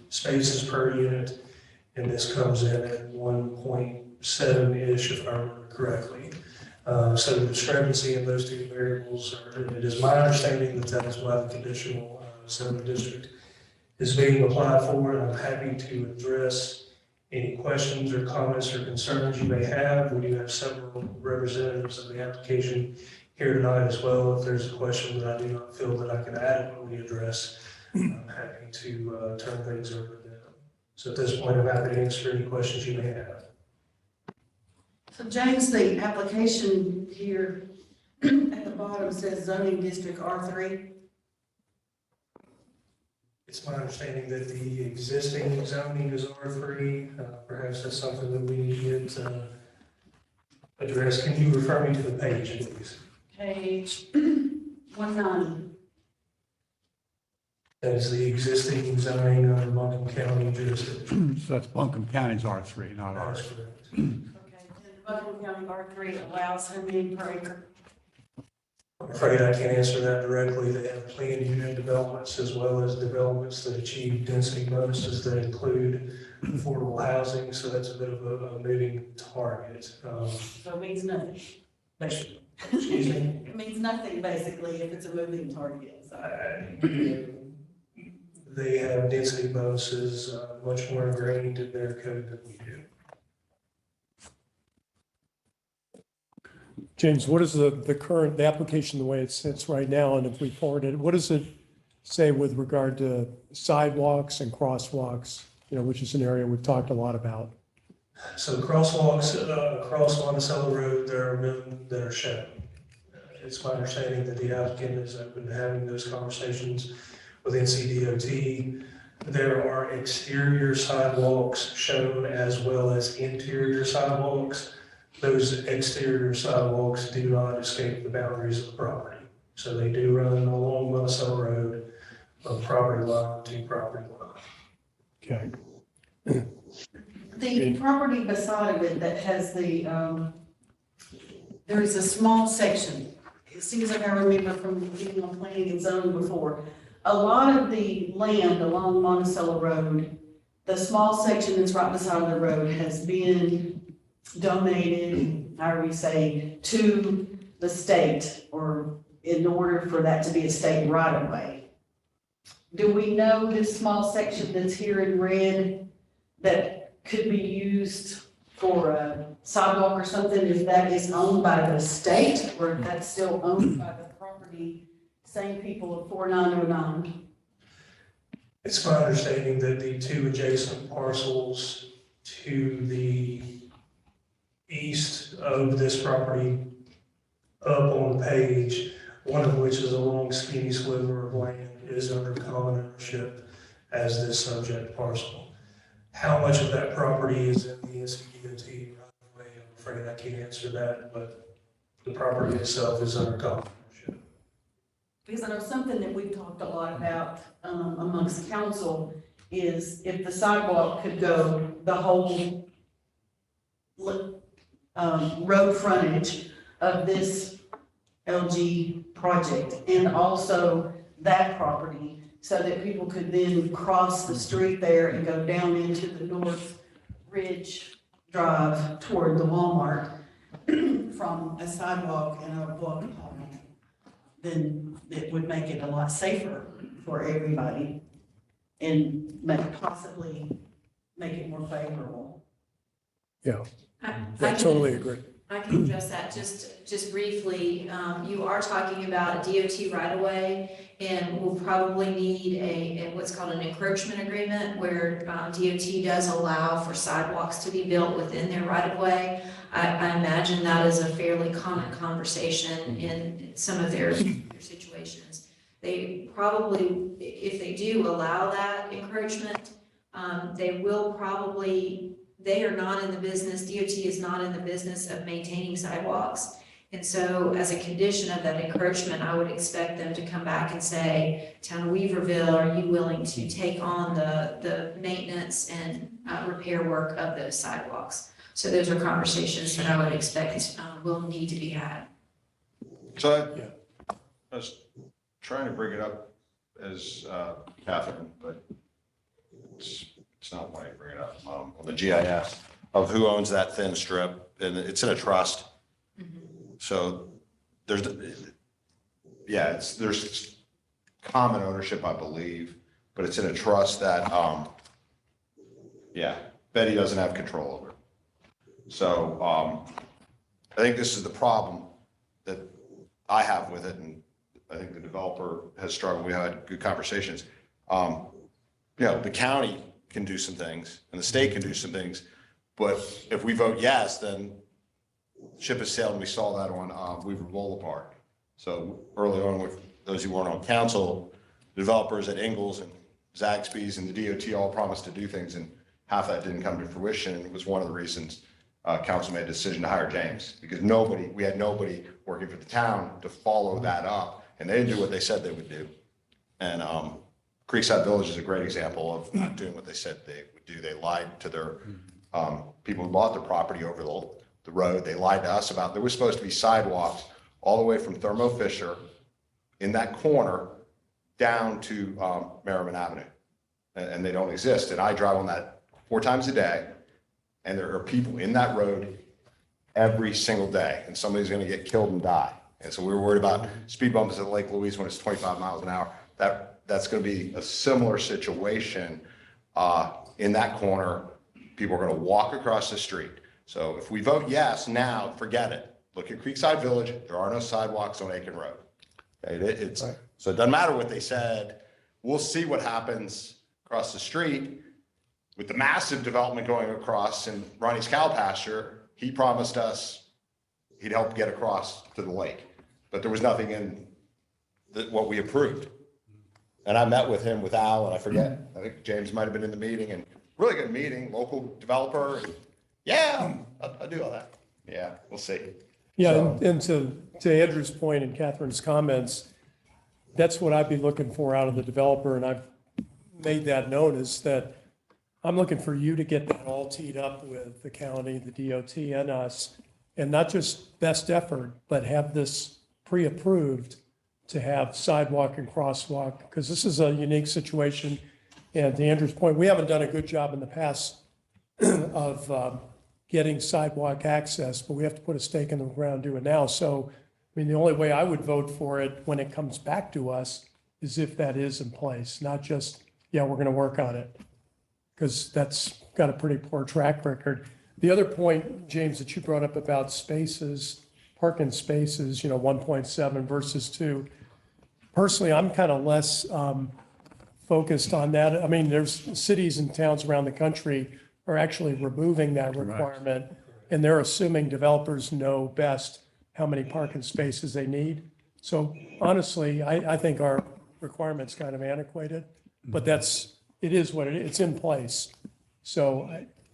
L: spaces per unit, and this comes in at 1.7-ish, if I remember correctly. So the discrepancy in those 2 variables, it is my understanding that that is why the conditional zoning district is being applied for, and I'm happy to address any questions or comments or concerns you may have. We do have several representatives of the application here tonight as well. If there's a question that I do not feel that I can adequately address, I'm happy to turn things over to them. So at this point, I'm happy to answer any questions you may have.
I: So James, the application here at the bottom says zoning district R3.
L: It's my understanding that the existing zoning is R3. Perhaps that's something that we need to get addressed. Can you refer me to the page, please?
D: Page 190.
L: That is the existing zoning under Buncombe County jurisdiction.
A: So that's Buncombe County's R3, not
L: That's
A: ours.
L: correct.
D: Okay, and Buncombe County R3 allows how many per acre?
L: I'm afraid I can't answer that directly. They have planned unit developments as well as developments that achieve density bonuses that include affordable housing, so that's a bit of a moving target.
D: So it means nothing, basically.
L: Excuse me?
D: It means nothing, basically, if it's a moving target, so.
L: They have density bonuses much more ingrained in their code than we do.
B: James, what is the current, the application, the way it sits right now, and if we forward it, what does it say with regard to sidewalks and crosswalks, which is an area we've talked a lot about?
L: So crosswalks across Monticello Road, there are none that are shown. It's my understanding that the applicant is open to having those conversations with NCDOT. There are exterior sidewalks shown as well as interior sidewalks. Those exterior sidewalks do not escape the boundaries of the property. So they do run along Monticello Road from property line to property line.
B: Okay.
D: The property beside of it that has the, there is a small section, it seems like I remember from being on planning and zoning before, a lot of the land along Monticello Road, the small section that's right beside the road has been donated, however you say, to the state, or in order for that to be a state right of way. Do we know this small section that's here in red that could be used for a sidewalk or something, if that is owned by the state, or if that's still owned by the property, same people of 4909?
L: It's my understanding that the two adjacent parcels to the east of this property, up on the page, one of which is a long skinny sliver of land, is under common ownership as this subject parcel. How much of that property is in the NCDOT right away, I'm afraid I can't answer that, but the property itself is under common ownership.
D: Because I know something that we've talked a lot about amongst council is if the sidewalk could go the whole road frontage of this LG project and also that property, so that people could then cross the street there and go down into the North Ridge Drive toward the Walmart from a sidewalk and a block apart, then it would make it a lot safer for everybody and possibly make it more favorable.
B: Yeah,
E: I
B: I totally agree.
E: I can address that just briefly. You are talking about a DOT right-of-way, and we'll probably need a what's called an encroachment agreement, where DOT does allow for sidewalks to be built within their right-of-way. I imagine that is a fairly common conversation in some of their situations. They probably, if they do allow that encroachment, they will probably, they are not in the business, DOT is not in the business of maintaining sidewalks. And so as a condition of that encroachment, I would expect them to come back and say, Town of Weaverville, are you willing to take on the maintenance and repair work of those sidewalks? So those are conversations that I would expect will need to be had.
C: So I was trying to bring it up as Catherine, but it's not why I bring it up, on the GIS of who owns that thin strip, and it's in a trust. So there's common ownership, I believe, but it's in a trust that, Betty doesn't have control over. So I think this is the problem that I have with it, and I think the developer has struggled. We had good conversations. The county can do some things and the state can do some things, but if we vote yes, then ship has sailed, and we saw that on Weaverville Boulevard. So early on, with those who weren't on council, developers at Ingalls and Zaxby's and the DOT all promised to do things, and half that didn't come to fruition. And it was one of the reasons council made a decision to hire James, because we had nobody working for the town to follow that up, and they didn't do what they said they would do. And Creekside Village is a great example of not doing what they said they would do. They lied to their people who bought the property over the road. They lied to us about, there was supposed to be sidewalks all the way from Thermo Fisher in that corner down to Merriman Avenue. And they don't exist. And I drive on that 4 times a day, and there are people in that road every single day, and somebody's gonna get killed and die. And so we were worried about speed bumps at Lake Louise when it's 25 miles an hour. That's gonna be a similar situation in that corner. People are gonna walk across the street. So if we vote yes now, forget it. Look at Creekside Village, there are no sidewalks on Aiken Road. Okay, so it doesn't matter what they said. We'll see what happens across the street with the massive development going across in Ronnie's cow pasture. He promised us he'd help get across to the lake, but there was nothing in what we approved. And I met with him, with Al, and I think James might've been in the meeting, and really good meeting, local developer. Yeah, I'll do all that. Yeah, we'll see.
B: Yeah,
C: So-
B: and to Andrew's point and Catherine's comments, that's what I'd be looking for out of the developer, and I've made that known, is that I'm looking for you to get that all teed up with the county, the DOT, and us, and not just best effort, but have this pre-approved to have sidewalk and crosswalk, because this is a unique situation. And to Andrew's point, we haven't done a good job in the past of getting sidewalk access, but we have to put a stake in the ground, do it now. So, I mean, the only way I would vote for it when it comes back to us is if that is in place, not just, yeah, we're going to work on it, because that's got a pretty poor track record. The other point, James, that you brought up about spaces, parking spaces, 1.7 versus 2. Personally, I'm kind of less focused on that. I mean, there's cities and towns around the country are actually removing that requirement, and they're assuming developers know best how many parking spaces they need. So honestly, I think our requirement's kind of antiquated, but it is what it is. It's in place. So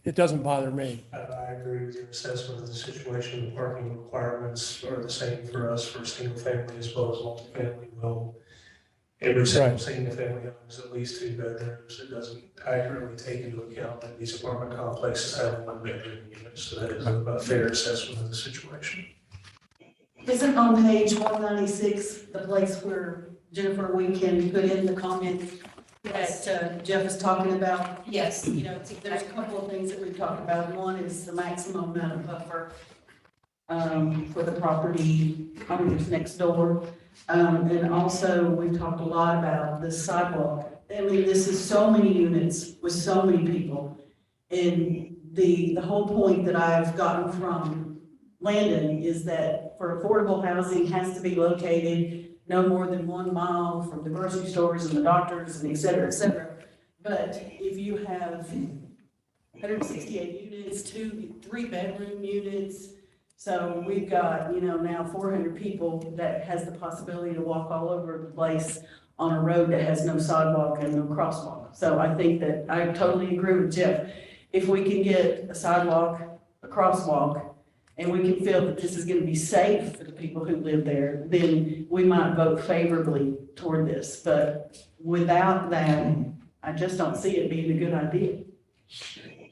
B: it doesn't bother me.
L: I agree with your assessment of the situation. The parking requirements are the same for us for single family as well as multifamily. Well, every single single family home is at least 2 bedrooms. It doesn't accurately take into account that these apartment complexes have 1 bedroom units. So that is a fair assessment of the situation.
D: Isn't on page 196 the place where, Jennifer, we can put in the comment that Jeff is talking about?
E: Yes.
D: There's a couple of things that we've talked about. One is the maximum amount of buffer for the property owners next door. And also, we've talked a lot about the sidewalk. I mean, this is so many units with so many people. And the whole point that I've gotten from Landon is that for affordable housing has to be located no more than 1 mile from the grocery stores and the doctors and et cetera, et cetera. But if you have 168 units, 3-bedroom units, so we've got, now 400 people that has the possibility to walk all over the place on a road that has no sidewalk and no crosswalk. So I think that I totally agree with Jeff. If we can get a sidewalk, a crosswalk, and we can feel that this is going to be safe for the people who live there, then we might vote favorably toward this. But without that, I just don't see it being a good idea.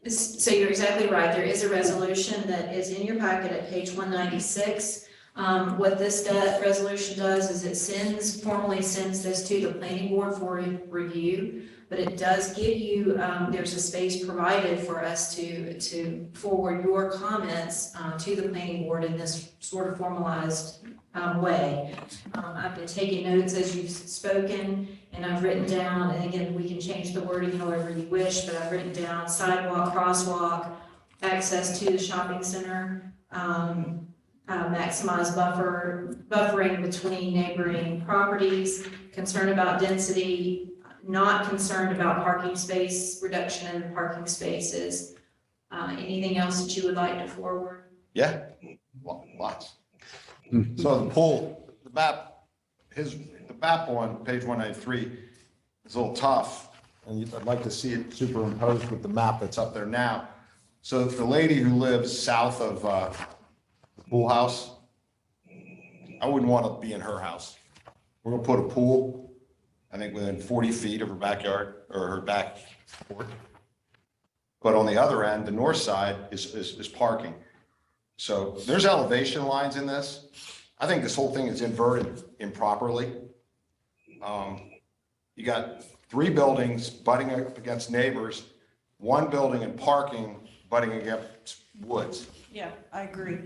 E: So you're exactly right. There is a resolution that is in your packet at page 196. What this resolution does is it formally sends this to the planning board for review, but it does give you, there's a space provided for us to forward your comments to the planning board in this sort of formalized way. I've been taking notes as you've spoken, and I've written down, and again, we can change the wording however you wish, but I've written down sidewalk, crosswalk, access to the shopping center, maximize buffering between neighboring properties, concern about density, not concerned about parking space, reduction in parking spaces. Anything else that you would like to forward?
C: Yeah, lots. So the pool, the map on page 193 is a little tough. and I'd like to see it superimposed with the map that's up there now. So the lady who lives south of the pool house, I wouldn't want to be in her house. We're gonna put a pool, I think within 40 feet of her backyard or her back porch. But on the other end, the north side is parking. So there's elevation lines in this. I think this whole thing is inverted improperly. You got 3 buildings butting up against neighbors, 1 building and parking butting against woods.
D: Yeah, I agree.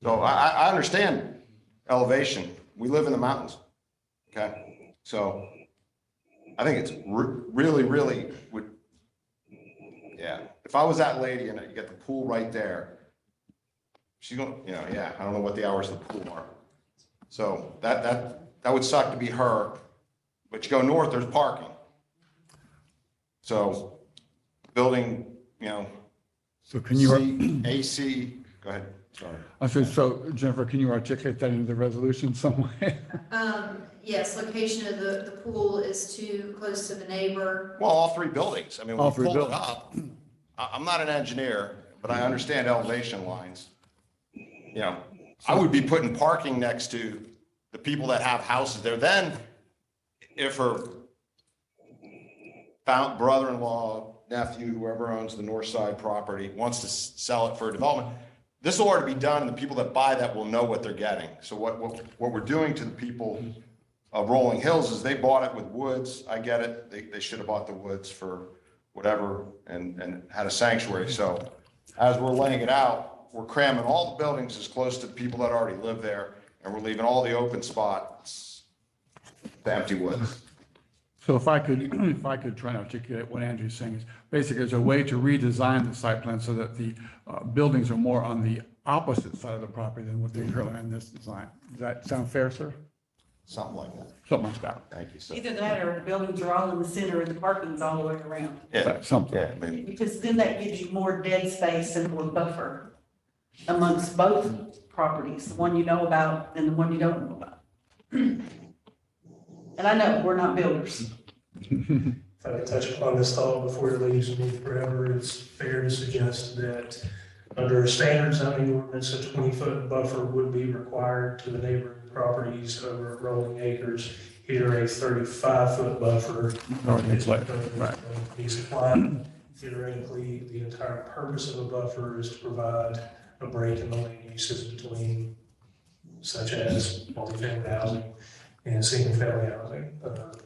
C: So I understand elevation. We live in the mountains, okay? So I think it's really would, yeah. If I was that lady and you got the pool right there, she's gonna, you know, yeah, I don't know what the hours of the pool are. So that would suck to be her, but you go north, there's parking. So building, you know,
A: So can you,
C: AC, go ahead, sorry.
A: I said, so Jennifer, can you articulate that into the resolution some way?
E: Yes, location of the pool is too close to the neighbor.
C: Well, all 3 buildings. I mean, when
A: All
C: you
A: 3
C: pull it
A: buildings.
C: up, I'm not an engineer, but I understand elevation lines. You know, I would be putting parking next to the people that have houses there. Then if her brother-in-law, nephew, whoever owns the north side property wants to sell it for development, this will already be done and the people that buy that will know what they're getting. So what we're doing to the people of Rolling Hills is they bought it with woods. I get it. They should have bought the woods for whatever and had a sanctuary. So as we're laying it out, we're cramming all the buildings as close to the people that already live there, and we're leaving all the open spots to empty woods.
A: So if I could try to articulate what Andrew's saying is, basically, there's a way to redesign the site plan so that the buildings are more on the opposite side of the property than what they currently in this design. Does that sound fair, sir?
C: Something like that.
A: Something like that.
C: Thank you, sir.
D: Either that or the buildings are all in the center and the parking's all the way around.
C: Yeah,
A: Something.
C: yeah, I mean,
D: Because then that gives you more dead space and more buffer amongst both properties, the one you know about and the one you don't know about. And I know, we're not builders.
L: If I could touch upon this thought before it leaves me forever, it's fair to suggest that under a standard zoning ordinance, a 20-foot buffer would be required to the neighboring properties over Rolling Acres. Here, a 35-foot buffer.
A: It's like, right.
L: Be supplied. Theoretically, the entire purpose of a buffer is to provide a break in the land uses between, such as multifamily housing and single-family housing.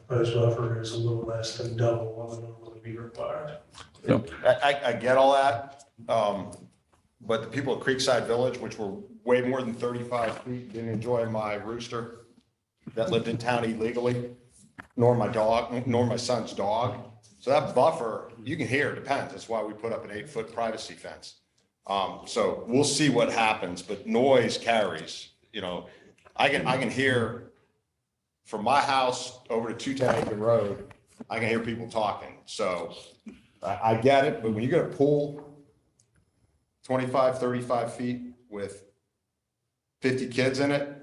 L: Proposed buffer is a little less than double what would normally be required.
C: I get all that, but the people at Creekside Village, which were way more than 35 feet, didn't enjoy my rooster that lived in town illegally, nor my dog, nor my son's dog. So that buffer, you can hear, it depends. That's why we put up an 8-foot privacy fence. So we'll see what happens, but noise carries, you know. I can hear from my house over to 210 Acre Road, I can hear people talking. So I get it, but when you get a pool 25, 35 feet with 50 kids in it,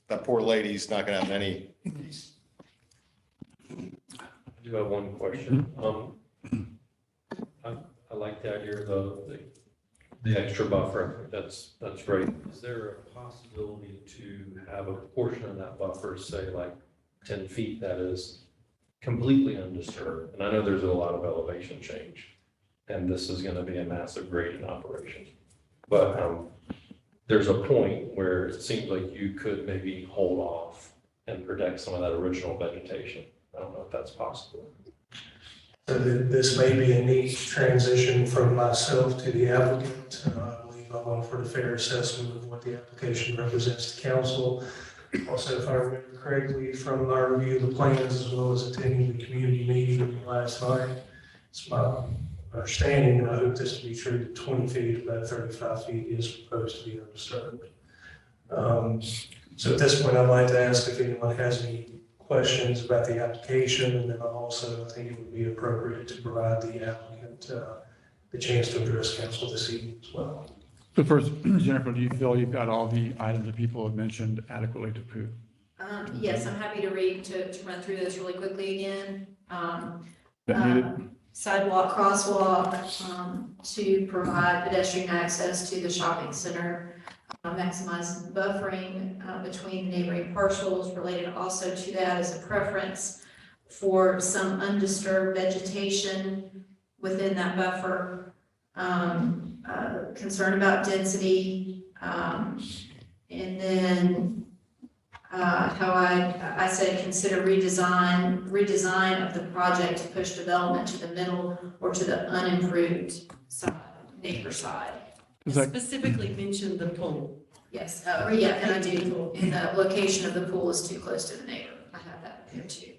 C: that poor lady's not gonna have any peace.
F: I do have one question. I like the idea of the extra buffer. That's great. Is there a possibility to have a portion of that buffer, say like 10 feet, that is completely undisturbed? And I know there's a lot of elevation change, and this is going to be a massive grading operation. But there's a point where it seems like you could maybe hold off and protect some of that original vegetation. I don't know if that's possible.
L: So this may be a neat transition from myself to the applicant. I believe I've offered a fair assessment of what the application represents to council. Also, if I remember correctly, from our review of the plans as well as attending the community meeting last night, it's my understanding, and I hope this to be true, that 20 feet of that 35 feet is proposed to be undisturbed. So at this point, I'd like to ask if anyone has any questions about the application, and then also I think it would be appropriate to provide the applicant the chance to address council this evening as well.
A: So first, Jennifer, do you feel you've got all the items that people have mentioned adequately to prove?
E: Yes, I'm happy to run through those really quickly again.
A: That needed?
E: Sidewalk, crosswalk, to provide pedestrian access to the shopping center, maximize buffering, between neighboring parcels. Related also to that is a preference for some undisturbed vegetation within that buffer. Concern about density, and then, how I said consider redesign of the project to push development to the middle or to the unimproved side, neighbor side.
A: Is that,
M: Specifically mentioned the pool.
E: Yes, yeah, and I do, and the location of the pool is too close to the neighbor. I have that here too.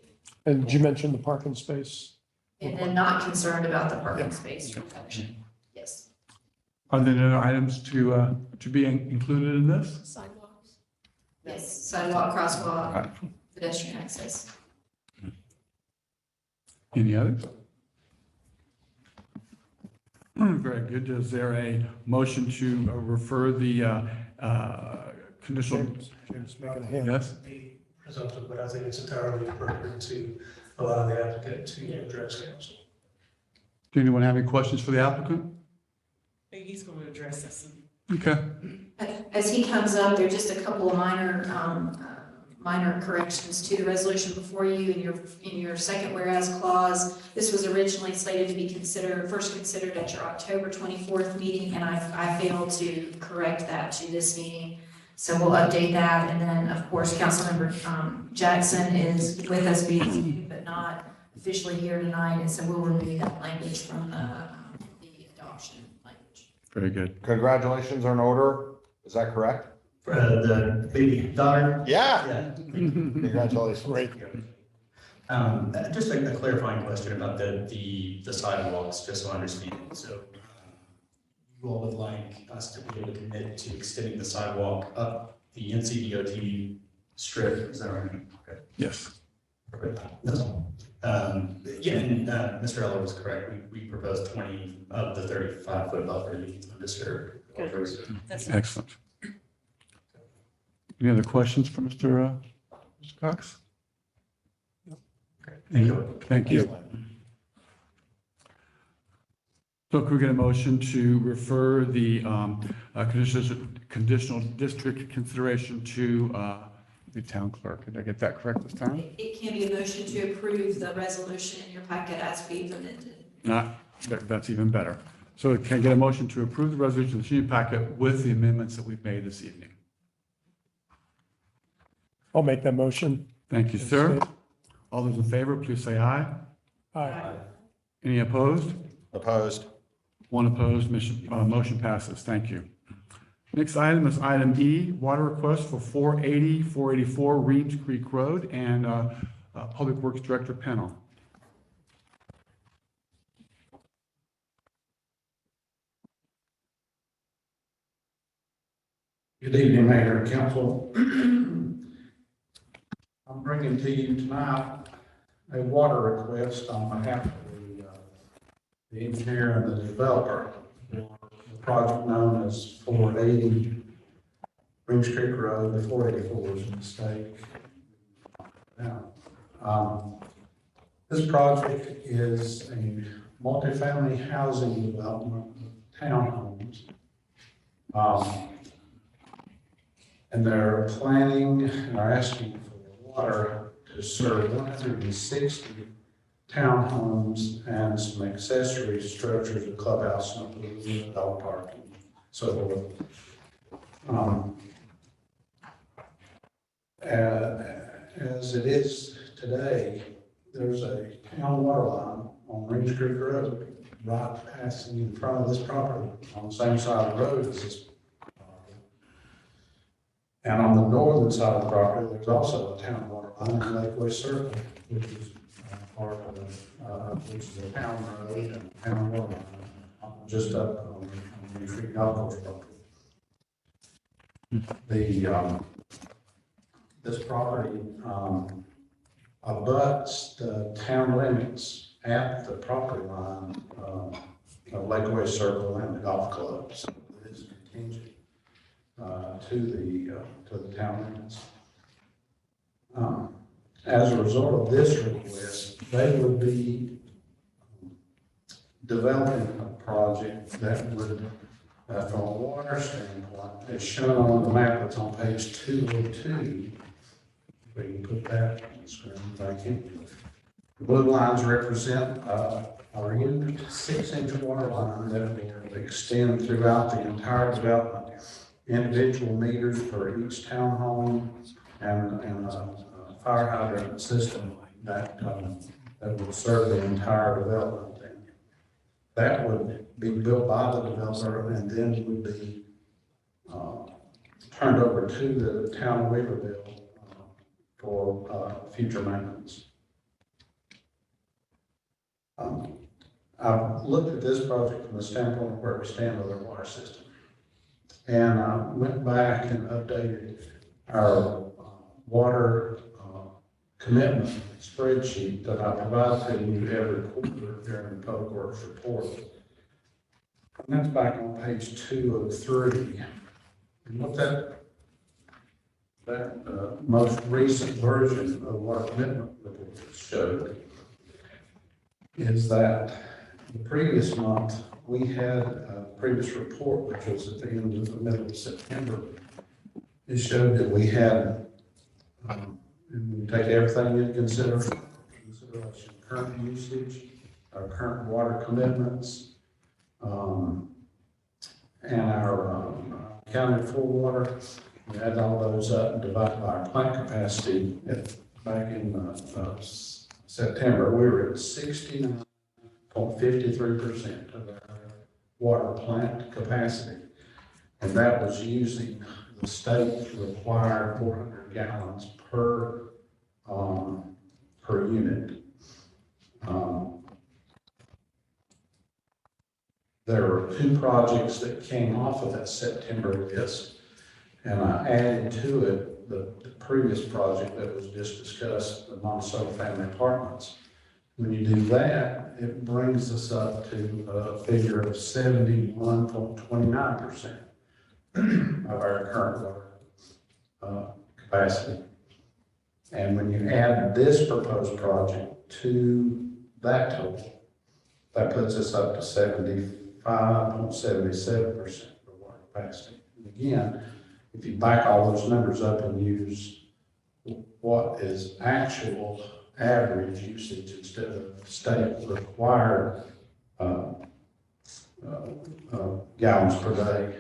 B: And did you mention the parking space?
E: And not concerned about the parking space reduction. Yes.
A: are there any other items to be included in this?
M: Sidewalks.
E: Yes, sidewalk, crosswalk, pedestrian access.
A: Any others? Very good. Is there a motion to refer the conditional?
B: James making a hand.
A: Yes?
L: Be presumptive, but I think it's entirely appropriate to allow the applicant to address council.
A: Do anyone have any questions for the applicant?
M: I think he's going to address this.
A: Okay.
E: As he comes up, there are just a couple of minor corrections to the resolution before you in your second whereas clause. This was originally slated to be first considered at your October 24th meeting, and I failed to correct that to this meeting. So we'll update that, and then, of course, Councilmember Jackson is with us but not officially here tonight, and so we'll remove that language from the adoption language.
A: Very good.
C: Congratulations are in order. Is that correct?
N: The baby daughter?
C: Yeah. Congratulations.
B: Great.
N: Just a clarifying question about the sidewalks, just so I understand. So you all would like us to be able to commit to extending the sidewalk up the NCDOT strip, is that right? Okay.
A: Yes.
N: Perfect. That's all. Yeah, and Mr. Eller was correct. We proposed 20 of the 35-foot buffer to be undisturbed.
A: Excellent. Any other questions for Mr. Cox?
N: Thank you.
A: Thank you. So can we get a motion to refer the conditional district consideration to the town clerk? Did I get that correct this time?
E: It can be a motion to approve the resolution in your packet as we've amended.
A: That's even better. So can I get a motion to approve the resolution in the senior packet with the amendments that we've made this evening?
B: I'll make that motion.
A: Thank you, sir. All those in favor, please say aye.
B: Aye.
A: Any opposed?
C: Opposed?
A: One opposed, motion passes. Thank you. Next item is item E, water request for 480, 484 Reeves Creek Road, and Public Works Director Pennell.
O: Good evening, Mayor and Council. I'm bringing to you tonight a water request on behalf of the engineer and the developer for the project known as 480 Reeves Creek Road. The 484 is a mistake. Now, this project is a multifamily housing development of townhomes. And they're planning and are asking for water to serve 160 townhomes and some accessory structures, a clubhouse, and a dog park, and so forth. As it is today, there's a town water line on Reeves Creek Road, right passing in front of this property, on the same side of the road as this. And on the northern side of the property, there's also a town water line in Lakeway Circle, which is part of which is a town road and a town water line, just up on the Creek Golf Course property. This property abuts the town limits at the property line of Lakeway Circle and the golf club, so it is contingent to the town limits. As a result of this request, they would be developing a project that would, from a water standpoint, as shown on the map that's on page 202. We can put that on the screen, thank you. The blue lines represent our new 6-inch water line that will extend throughout the entire development. Individual meters for each townhome and a fire hydrant system that would serve the entire development. And that would be built by the developer and then would be turned over to the town of Weaverville for future maintenance. I've looked at this project from the standpoint of where we stand with our water system. And I went back and updated our water commitment spreadsheet that I provide to you every quarter during the Public Works report. And that's back on page 203. And what that most recent version of water commitment report showed is that the previous month we had a previous report, which was at the end of the middle of September. It showed that we had, and we take everything into consideration, current usage, our current water commitments, and our accounted for water. We add all those up and divide by our plant capacity. Back in September, we were at 69.53% of our water plant capacity. And that was using the state required 400 gallons per unit. There were 2 projects that came off of that September list, and I added to it the previous project that was just discussed, the Monticello Family Apartments. When you do that, it brings us up to a figure of 71.29% of our current water capacity. And when you add this proposed project to that total, that puts us up to 75.77% of water capacity. And again, if you back all those numbers up and use what is actual average usage instead of state required gallons per day,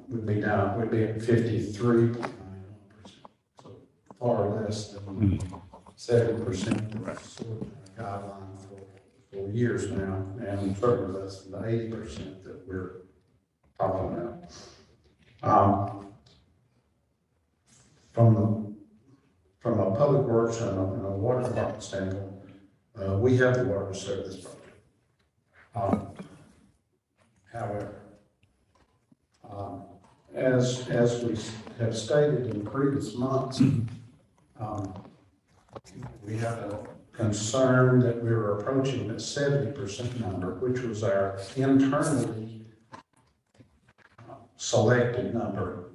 O: we'd be at 53.91%. So far less than 70% guideline for years now, and certainly less than the 80% that we're talking about. From a public works and a water department standpoint, we have the water to serve this project. However, as we have stated in previous months, we had a concern that we were approaching that 70% number, which was our internally selected number.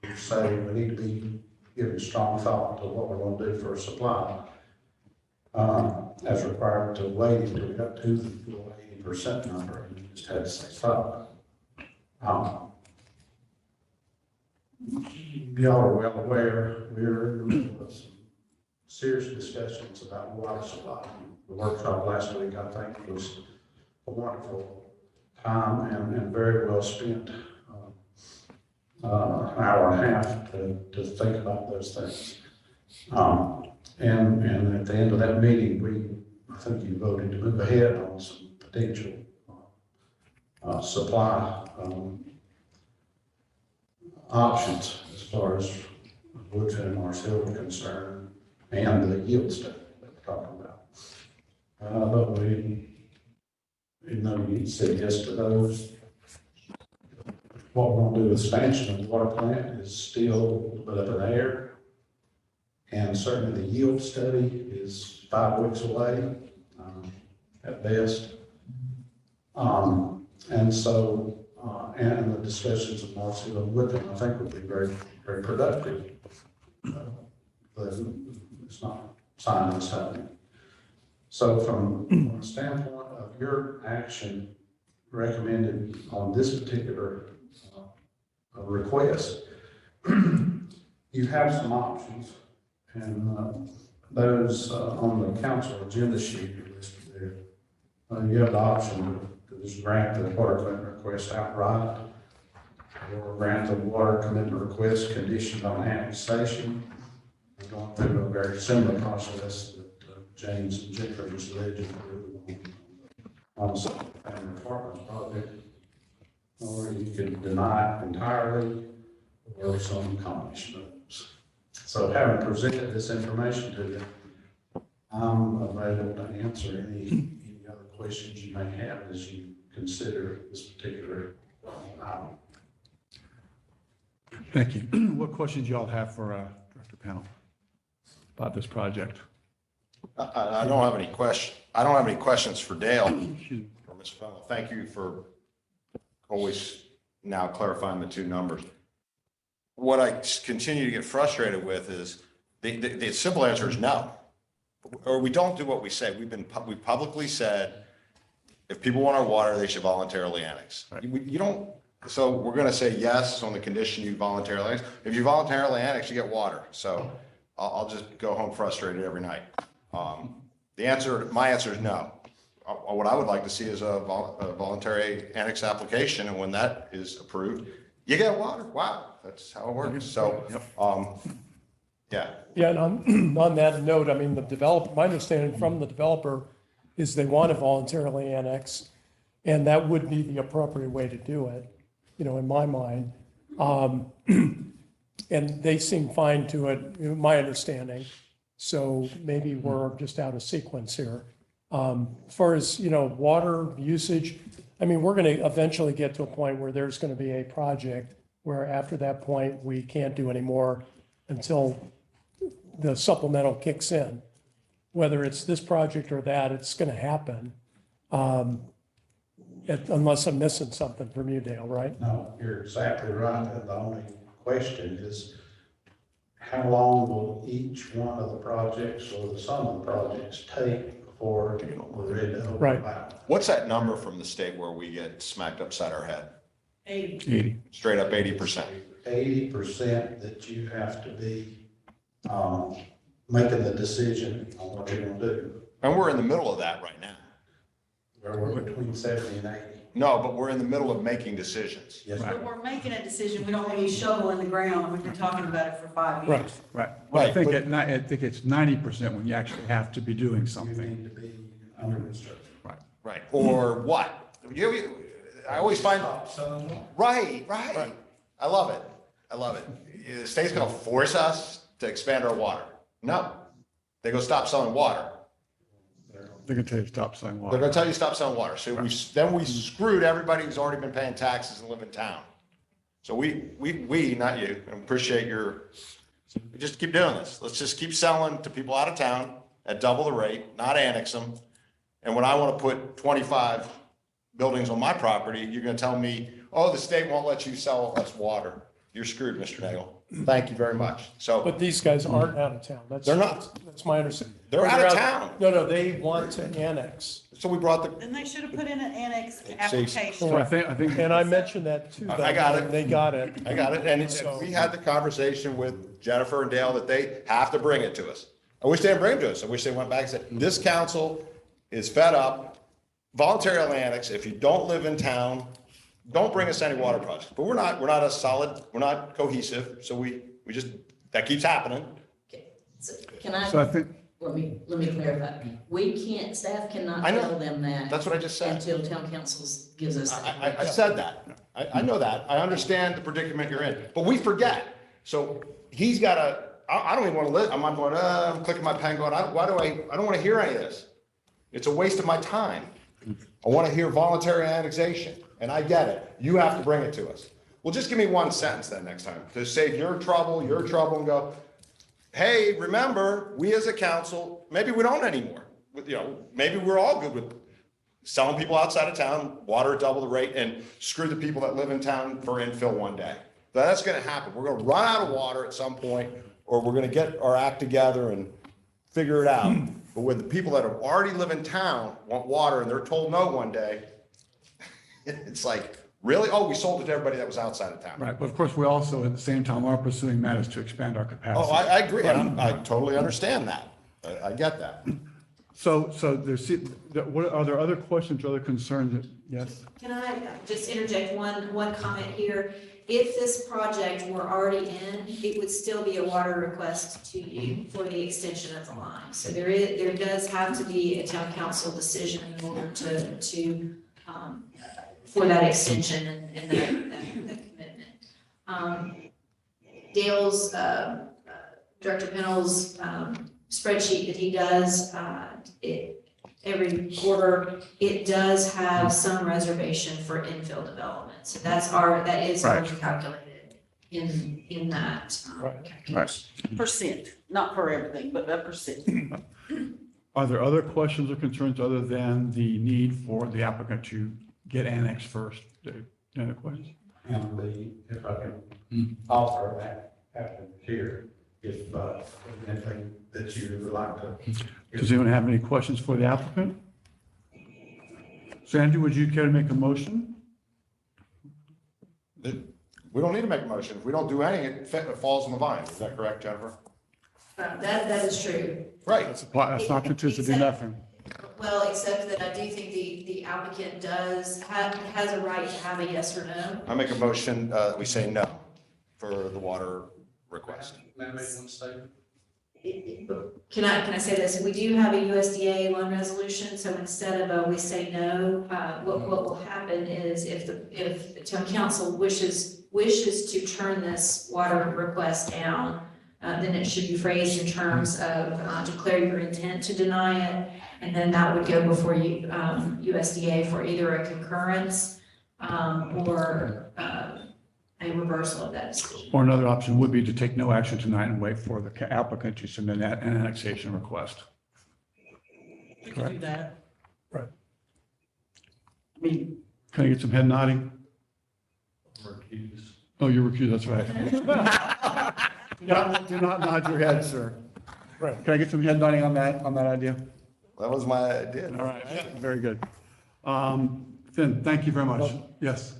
O: We say we need to be giving strong thought to what we're going to do for a supply, as required to wait until we got to the full 80% number, and we just had to say stop. Y'all are well aware, we're in the middle of some serious discussions about water supply. The workshop last week, I think, was a wonderful time and very well spent. An hour and a half to think about those things. And at the end of that meeting, I think you voted to move ahead on some potential supply options as far as Woodson and Marcel are concerned, and the yield study that we're talking about. But we didn't, even though you said yes to those, what we're going to do with expansion of the water plant is still a little bit up in the air. And certainly the yield study is 5 weeks away at best. And so, and the discussions of Marcel with them, I think would be very, very productive. But it's not signed and stuff. So from the standpoint of your action recommended on this particular request, you have some options, and those on the council agenda sheet are listed there. You have the option to just grant the water commitment request outright, or grant the water commitment request conditioned on annexation. We're going through a very similar process that James and Jennifer just led you through on the family apartment project. Or you can deny it entirely, or some combination of those. So having presented this information to you, I'm available to answer any other questions you may have as you consider this particular item.
A: Thank you. What questions y'all have for Director Pennell about this project?
C: I don't have any question. I don't have any questions for Dale or Ms. Fennell. Thank you for always now clarifying the two numbers. What I continue to get frustrated with is the simple answer is no, or we don't do what we say. We publicly said if people want our water, they should voluntarily annex. Right. You don't. So we're going to say yes on the condition you voluntarily annex. If you voluntarily annex, you get water. So I'll just go home frustrated every night. My answer is no. What I would like to see is a voluntary annex application, and when that is approved, you get water. Wow, that's how it works. So, yeah.
B: Yeah, and on that note, I mean, my understanding from the developer is they want to voluntarily annex, and that would be the appropriate way to do it, in my mind. And they seem fine to it, my understanding. So maybe we're just out of sequence here. As far as, water usage, I mean, we're going to eventually get to a point where there's going to be a project where after that point, we can't do any more until the supplemental kicks in. Whether it's this project or that, it's going to happen. Unless I'm missing something from you, Dale, right?
O: No, you're exactly right. And the only question is, how long will each one of the projects or the sum of the projects take before we're ready to open
B: Right.
O: them out?
C: What's that number from the state where we get smacked upside our head?
A: 80.
C: Straight up 80%.
O: 80% that you have to be making the decision on what you're going to do.
C: And we're in the middle of that right now.
O: We're between 70 and 80.
C: No, but we're in the middle of making decisions.
O: Yes,
M: But we're making a decision, we don't want to use shovel in the ground, we've been talking about it for 5 years.
A: Right. Well, I
C: Right,
A: think
C: but-
A: I think it's 90% when you actually have to be doing
O: You
A: something.
O: need to be under construction.
C: Right. Or what? I always find, right. I love it. The state's going to force us to expand our water. No, they go stop selling water.
A: They're going to tell you to stop selling
C: They're
A: water.
C: going to tell you to stop selling water. So we screwed everybody who's already been paying taxes and live in town. So we, not you, and appreciate just keep doing this. Let's just keep selling to people out of town at double the rate, not annex them. And when I want to put 25 buildings on my property, you're going to tell me, oh, the state won't let you sell us water. You're screwed, Mr. Nagel. Thank you very much. So
B: But these guys aren't out of town.
C: They're not.
B: That's my understanding.
C: They're out of town.
B: No, they want to annex.
C: So we brought the,
M: And they should have put in an annex
C: See.
M: application.
A: So I think,
B: And I mentioned that to them.
C: I got it.
B: and they got it.
C: I got it. And we had the conversation with Jennifer and Dale that they have to bring it to us. I wish they didn't bring it to us. I wish they went back and said, this council is fed up. Voluntary annex, if you don't live in town, don't bring us any water projects. But we're not a solid, we're not cohesive. So we just, that keeps happening.
D: Okay. So can I,
A: so I think,
D: let me clarify. Staff cannot
C: I know.
D: tell them that
C: That's what I just said.
D: until town council gives us that.
C: I said that. I know that. I understand the predicament you're in, but we forget. So he's got I don't even want to live. I'm going, I'm clicking my pen going, I don't want to hear any of this. It's a waste of my time. I want to hear voluntary annexation, and I get it. You have to bring it to us. Well, just give me one sentence then next time to save your trouble, and go, hey, remember, we as a council, maybe we don't anymore. Maybe we're all good with selling people outside of town, water at double the rate, and screw the people that live in town for infill one day. That's going to happen. We're going to run out of water at some point, or we're going to get our act together and figure it out. But when the people that have already live in town want water and they're told no one day, it's like, really? Oh, we sold it to everybody that was outside of town.
A: Right, but of course, we also, at the same time, are pursuing matters to expand our capacity.
C: Oh, I agree. I totally understand that. I get that.
A: So what, are there other questions or other concerns? Yes?
E: Can I just interject one comment here? If this project were already in, it would still be a water request to you for the extension of the line. So there does have to be a town council decision in order to for that extension and that commitment. Dale's, Director Pennell's spreadsheet that he does, every quarter, it does have some reservation for infill development. So that is already calculated in that.
A: Right.
M: Percent, not for everything, but a percent.
A: Are there other questions or concerns other than the need for the applicant to get annexed first? Any other questions?
O: And if I can offer that after here, if anything that you would like to.
A: Does anyone have any questions for the applicant? Sandy, would you care to make a motion?
C: We don't need to make a motion. If we don't do anything, it falls on the vine. Is that correct, Jennifer?
E: That is true.
C: Right.
A: That's not to do nothing.
E: Well, except that I do think the applicant has a right to have a yes or no.
C: I make a motion, we say no for the water request.
O: May I make one statement?
E: Can I say this? We do have a USDA loan resolution, so instead of we say no, what will happen is if the town council wishes to turn this water request down, then it should be phrased in terms of declare your intent to deny it, and then that would go before you USDA for either a concurrence or a reversal of that decision.
A: Or another option would be to take no action tonight and wait for the applicant to submit an annexation request.
M: We can do that.
B: Right.
M: I mean,
A: Can I get some head nodding?
H: Recuse.
A: Oh, you're recused, that's right. Do not nod your head, sir.
B: Right.
A: Can I get some head nodding on that idea?
C: That was my idea.
A: All right, very good. Finn, thank you very much. Yes.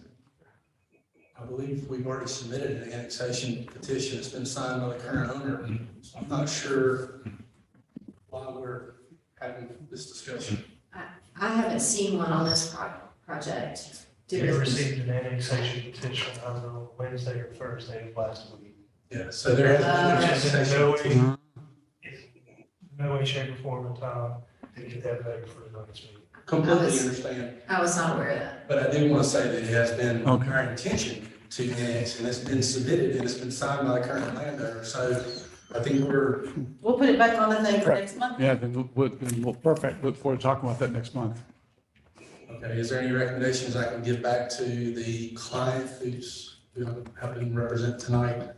H: I believe we've already submitted an annexation petition. It's been signed by the current owner. So I'm not sure why we're having this discussion.
E: I haven't seen one on this project.
L: We received an annexation petition on Wednesday or Thursday of last week.
H: Yeah, so there has been an annexation.
L: No way, shape, or form, or time to get that ready for the next meeting.
H: Completely understand.
E: I was not aware of that.
H: But I do want to say that it has been
A: Okay.
H: our intention to annex, and it's been submitted, and it's been signed by the current landowner. So I think
M: we'll put it back on the thing for next month.
A: Yeah, then we'll perfect. Look forward to talking about that next month.
H: okay. Is there any recommendations I can give back to the client who I'm helping represent tonight?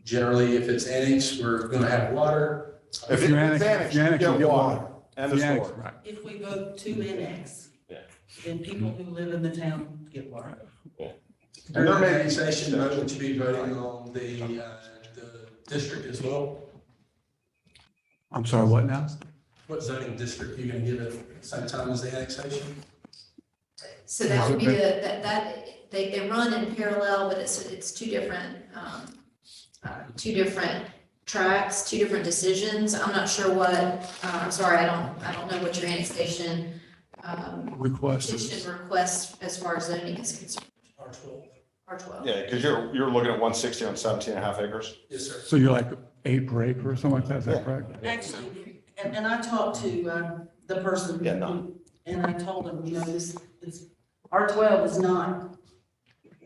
H: Generally, if it's annexed, we're going to have water.
C: If
A: you're
C: it's
A: annexed,
C: you
A: you
C: get
A: get
C: water.
A: water.
C: And
A: If
C: the
A: you're annexed,
C: store.
A: right.
M: If we vote to annex, then people who live in the town get water.
H: During the annexation, would you be voting on the district as well?
A: I'm sorry, what now?
H: What zoning district are you going to give it at the same time as the annexation?
E: So that would be they run in parallel, but it's two different tracks, two different decisions. I'm not sure what, I'm sorry, I don't know what your annexation petition request as far as zoning is concerned. R12.
C: Yeah, because you're looking at 160 on 17 and a half acres.
H: Yes, sir.
A: So you're like 8 per acre or something like that, is that correct?
M: Actually, and I talked to the person.
C: Yeah, no.
M: And I told him, this R12 is not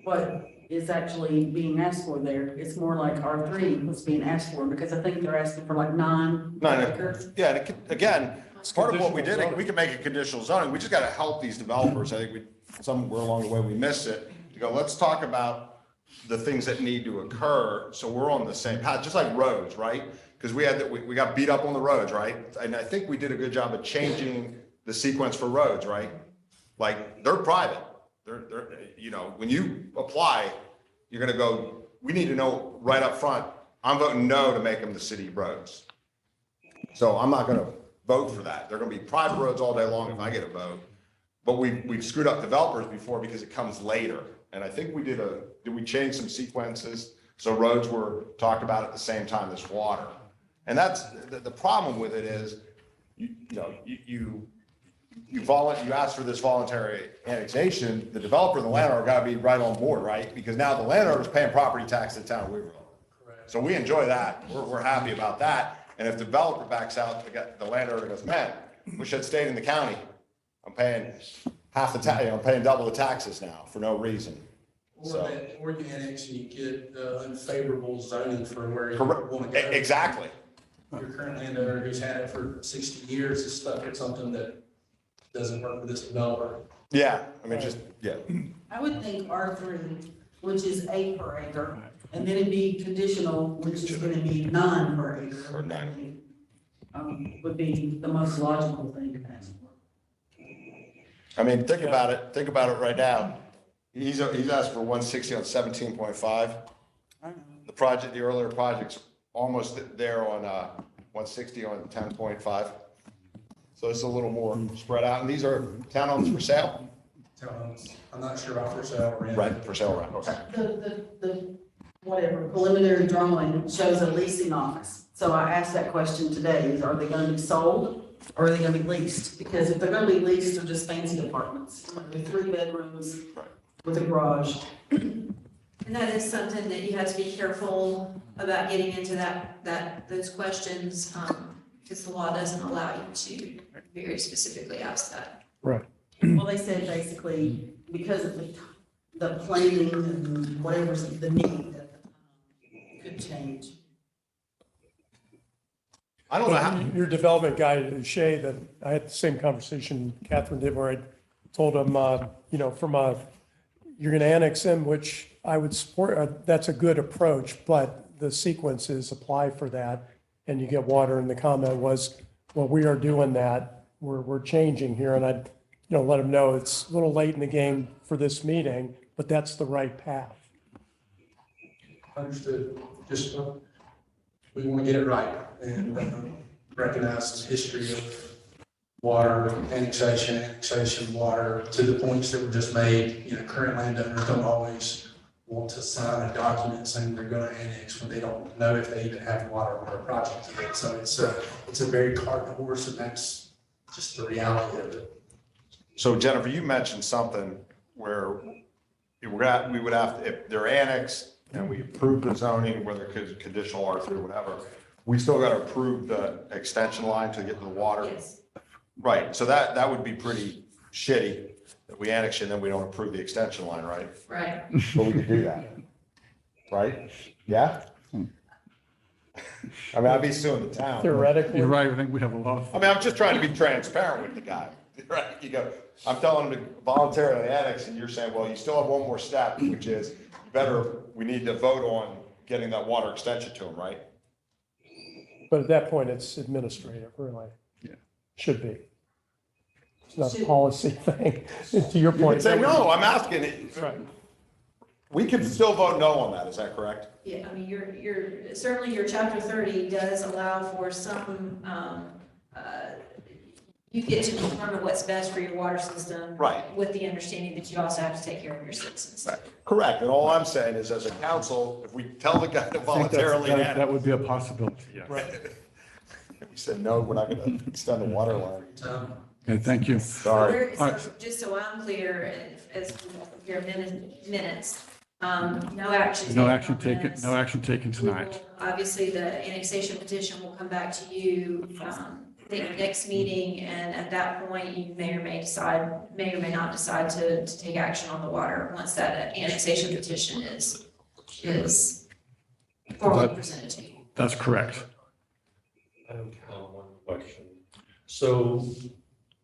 M: what is actually being asked for there. It's more like R3 was being asked for, because I think they're asking for like 9 acres.
C: Yeah, and again, part of what we did, we can make it conditional zoning. We just got to help these developers. I think somewhere along the way we missed it. To go, let's talk about the things that need to occur, so we're on the same path, just like roads, right? Because we got beat up on the roads, right? And I think we did a good job of changing the sequence for roads, right? Like, they're private. They're when you apply, you're gonna go, we need to know right up front, I'm voting no to make them the city roads. So I'm not gonna vote for that. They're gonna be private roads all day long if I get a vote. But we've screwed up developers before because it comes later. And I think did we change some sequences? So roads were talked about at the same time as water. And that's, the problem with it is, you ask for this voluntary annexation, the developer and the landowner gotta be right on board, right? Because now the landowner's paying property tax to the town of Weaverville. So we enjoy that. We're happy about that. And if the developer backs out, the landowner goes, man, wish I'd stayed in the county. I'm paying half the tax, I'm paying double the taxes now for no reason.
O: Or you annex and you get unfavorable zoning for where you
C: Correct.
O: want to go.
C: Exactly.
O: Your current landowner who's had it for 60 years is stuck at something that doesn't work for this developer.
C: Yeah, I mean, yeah.
M: I would think R3, which is 8 per acre, and then it'd be conditional, which is gonna be 9 per acre.
C: Or 9.
M: Would be the most logical thing to ask for.
C: I mean, think about it right now. He's asked for 160 on 17.5. The earlier project's almost there on 160 on 10.5. So it's a little more spread out. And these are townhomes for sale?
O: Townhomes. I'm not sure about for sale or rent.
C: Right, for sale, right, okay.
M: The whatever preliminary drawing shows a leasing office. So I asked that question today, is are they gonna be sold or are they gonna be leased? Because if they're gonna be leased, they're just fancy apartments. It's gonna be 3 bedrooms with a garage.
E: And that is something that you have to be careful about getting into those questions, because the law doesn't allow you to very specifically ask that.
B: Right.
M: Well, they said basically because of the planning and whatever's the need that could change.
C: I don't know how.
B: Your development guy, Shay, that I had the same conversation Catherine did where I told him, you're going to annex in, which I would support. That's a good approach, but the sequence is apply for that and you get water. And the comment was, well, we are doing that. We're changing here. And I'd, let him know it's a little late in the game for this meeting, but that's the right path.
O: Understood. Just, we want to get it right and recognize the history of water, annexation, water, to the points that were just made. Current landowners don't always want to sign a document saying they're going to annex when they don't know if they even have water on their project. So it's a very cart and horse, and that's just the reality of it.
C: So Jennifer, you mentioned something where we would have to, if they're annexed and we approve the zoning, whether it's conditional R3 or whatever, we still got to approve the extension line to get to the water.
E: Yes.
C: Right, so that would be pretty shitty, that we annex it and then we don't approve the extension line, right?
E: Right.
C: But we could do that, right? Yeah? I mean, I'd be suing the town.
B: Theoretically.
A: You're right, I think we have a lot.
C: I mean, I'm just trying to be transparent with the guy, right? You go, I'm telling him to voluntarily annex, and you're saying, well, you still have one more step, which is we need to vote on getting that water extension to him, right?
B: But at that point, it's administrative, really.
A: Yeah.
B: Should be. It's not a policy thing. To your
C: You
B: point.
C: could say, no, I'm asking it.
B: Right.
C: We can still vote no on that, is that correct?
E: Yeah, I mean, certainly your chapter 30 does allow for some, you get to determine what's best for your water system.
C: Right.
E: With the understanding that you also have to take care of your citizens.
C: Right. Correct, and all I'm saying is, as a council, if we tell the guy to
A: I think
C: voluntarily
A: that
C: annex.
A: would be a possibility, yes.
C: We said, no, we're not gonna extend the water line.
A: Okay, thank you.
C: Sorry.
A: All right.
E: So just so I'm clear, as your minutes, no action.
A: No
E: taken
A: action
E: on
A: taken,
E: this.
A: no action taken tonight.
E: Obviously, the annexation petition will come back to you, the next meeting, and at that point, you may or may not decide to take action on the water once that annexation petition is formally presented to you.
A: That's correct.
F: I have one question. So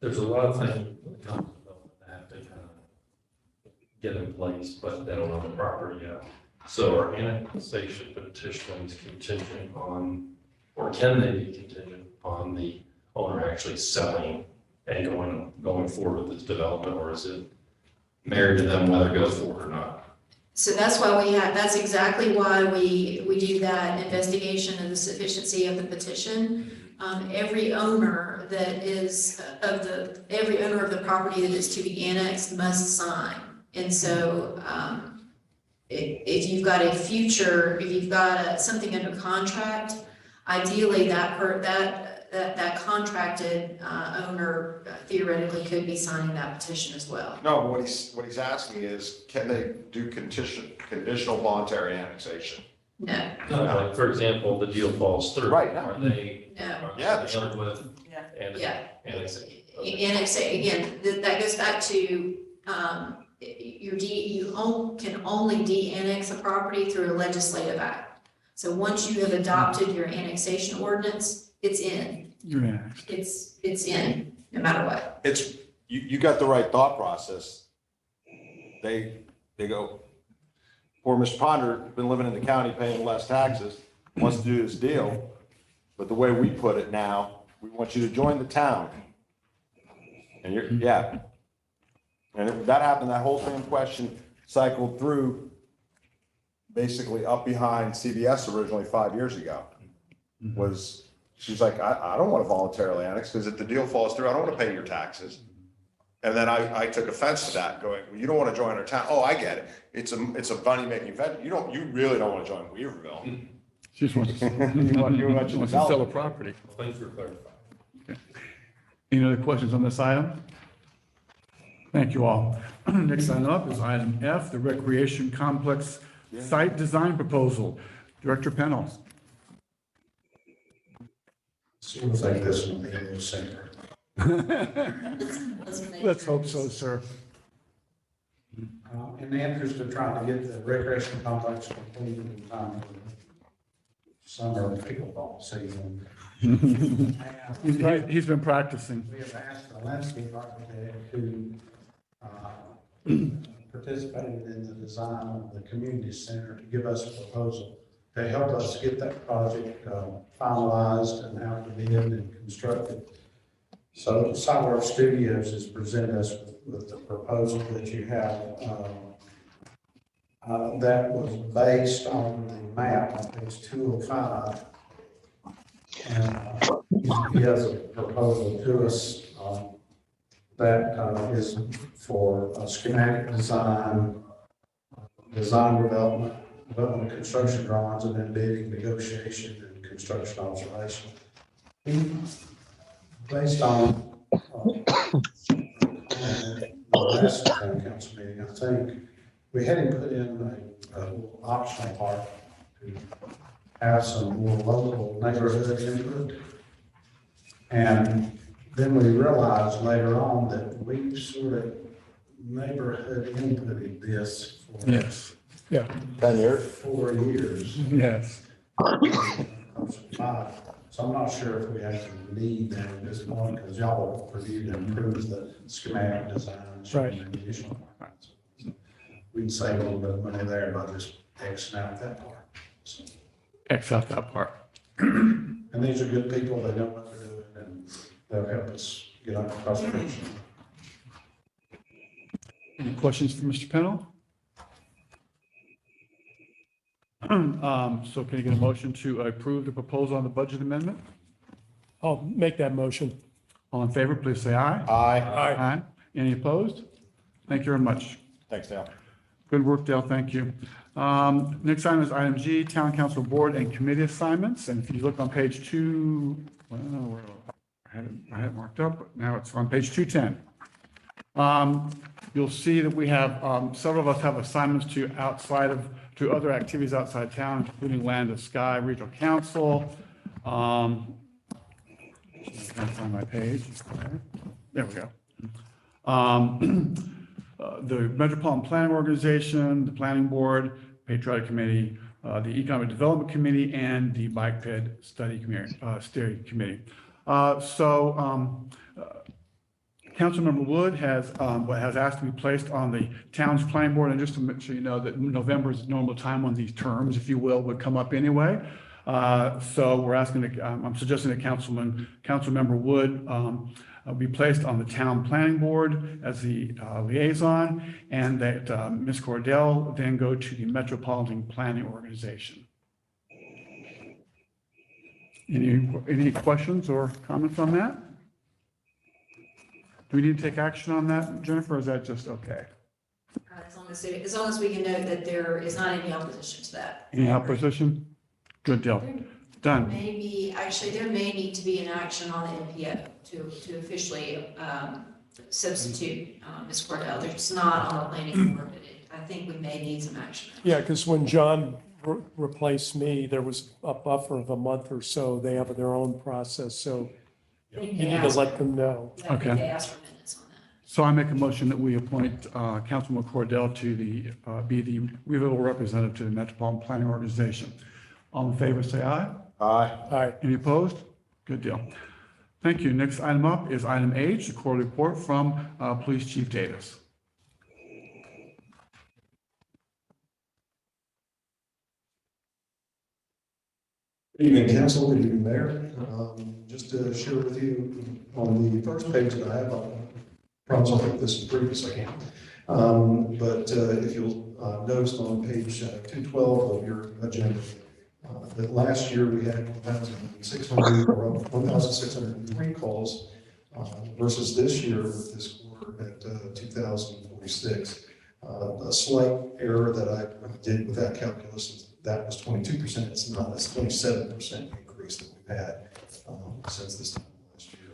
F: there's a lot of things that have to kind of get in place, but they don't have the property yet. So our annexation petition is contingent on, or can they be contingent on the owner actually selling and going forward with this development, or is it married to them whether it goes forward or not?
E: So that's why that's exactly why we do that investigation of the sufficiency of the petition. Every owner of the property that is to be annexed must sign. And so, if you've got something under contract, ideally that contracted owner theoretically could be signing that petition as well.
C: No, but what he's asking is, can they do conditional voluntary annexation?
E: No.
F: No, like, for example, the deal falls through.
C: Right, no.
F: Are they?
E: No.
F: are they
C: Yeah,
F: dealing with
E: Yeah.
F: annexation?
E: Again, that goes back to, can only de-annex a property through a legislative act. So once you have adopted your annexation ordinance, it's in.
A: You're next.
E: It's in, no matter what.
C: You got the right thought process. They go, poor Mr. Ponder, been living in the county paying less taxes, wants to do this deal. But the way we put it now, we want you to join the town. And and that happened, that whole same question cycled through basically up behind CBS originally 5 years ago. She's like, I don't want to voluntarily annex, because if the deal falls through, I don't want to pay your taxes. And then I took offense to that, going, well, you don't want to join our town. Oh, I get it. It's a money-making venture. You really don't want to join Weaverville.
A: She just wants to sell a property.
F: Thanks for clarifying.
A: Any other questions on this item? Thank you all. Next item up is item F, the Recreation Complex Site Design Proposal. Director Pennell.
O: Seems like this will be a new center.
A: Let's hope so, sir.
O: In the interest of trying to get the recreation complex completed in time for summer pickleball season.
A: He's been practicing.
O: We have asked the landscape architect who participated in the design of the community center to give us a proposal to help us get that project finalized and out to bid and constructed. So Sidewalk Studios has presented us with the proposal that you have that was based on the map on page 205. And he has a proposal to us that is for schematic design development, construction drawings, and then bidding, negotiation, and construction observation. Based on the last council meeting, I think we had him put in a little optional part to have some more local neighborhood input. And then we realized later on that we sort of neighborhood inputted this for
A: Yes. Yeah.
C: 10 years?
O: 4 years.
A: Yes.
O: So I'm not sure if we actually need that at this point, because y'all reviewed and approved the schematic design.
A: Right.
O: And additional parts. So we can save a little bit of money there by just Xing out that part. So,
A: X out that part.
O: and these are good people, they know what they're doing, and they'll help us get on the cross-section.
A: Any questions for Mr. Pennell? So can you get a motion to approve the proposal on the budget amendment?
B: I'll make that motion.
A: All in favor, please say aye.
C: Aye.
A: Aye. Any opposed? Thank you very much.
C: Thanks, Dale.
A: Good work, Dale. Thank you. Next item is item G, Town Council Board and Committee Assignments. And if you look on page 2, well, I had it marked up, but now it's on page 210. You'll see that we have, several of us have assignments to other activities outside town, including Land of Sky Regional Council. I can't find my page. There we go. The Metropolitan Planning Organization, the Planning Board, Patriotic Committee, the Economic Development Committee, and the Bike Ped Study Steering Committee. Councilmember Wood has asked to be placed on the town's planning board, and just to make sure you know that November is the normal time when these terms, if you will, would come up anyway. So we're asking, I'm suggesting that Councilmember Wood be placed on the town planning board as the liaison, and that Ms. Cordell then go to the Metropolitan Planning Organization. Any questions or comments on that? Do we need to take action on that, Jennifer, or is that just okay?
E: As long as we can note that there is not any opposition to that.
A: Any opposition? Good deal. Done.
E: Maybe, actually, there may need to be an action on the MPO to officially substitute Ms. Cordell. It's not on the planning board, but I think we may need some action.
B: Yeah, because when John replaced me, there was a buffer of a month or so. They have their own process, so you need to let them know.
A: Okay.
E: They ask for minutes on that.
A: So I make a motion that we appoint Councilman Cordell to be the Weaverville representative to the Metropolitan Planning Organization. All in favor, say aye.
C: Aye.
B: Aye.
A: Any opposed? Good deal. Thank you. Next item up is item H, the quarterly report from Police Chief Davis.
P: Good evening, council. Good evening, mayor. Just to share with you on the first page that I have, I promise I'll make this as brief as I can. But if you'll notice on page 212 of your agenda, that last year we had 1,603 calls versus this year, this quarter at 2,046. A slight error that I did with that calculus, that was 22%. It's not, it's 27% increase that we've had since this time last year.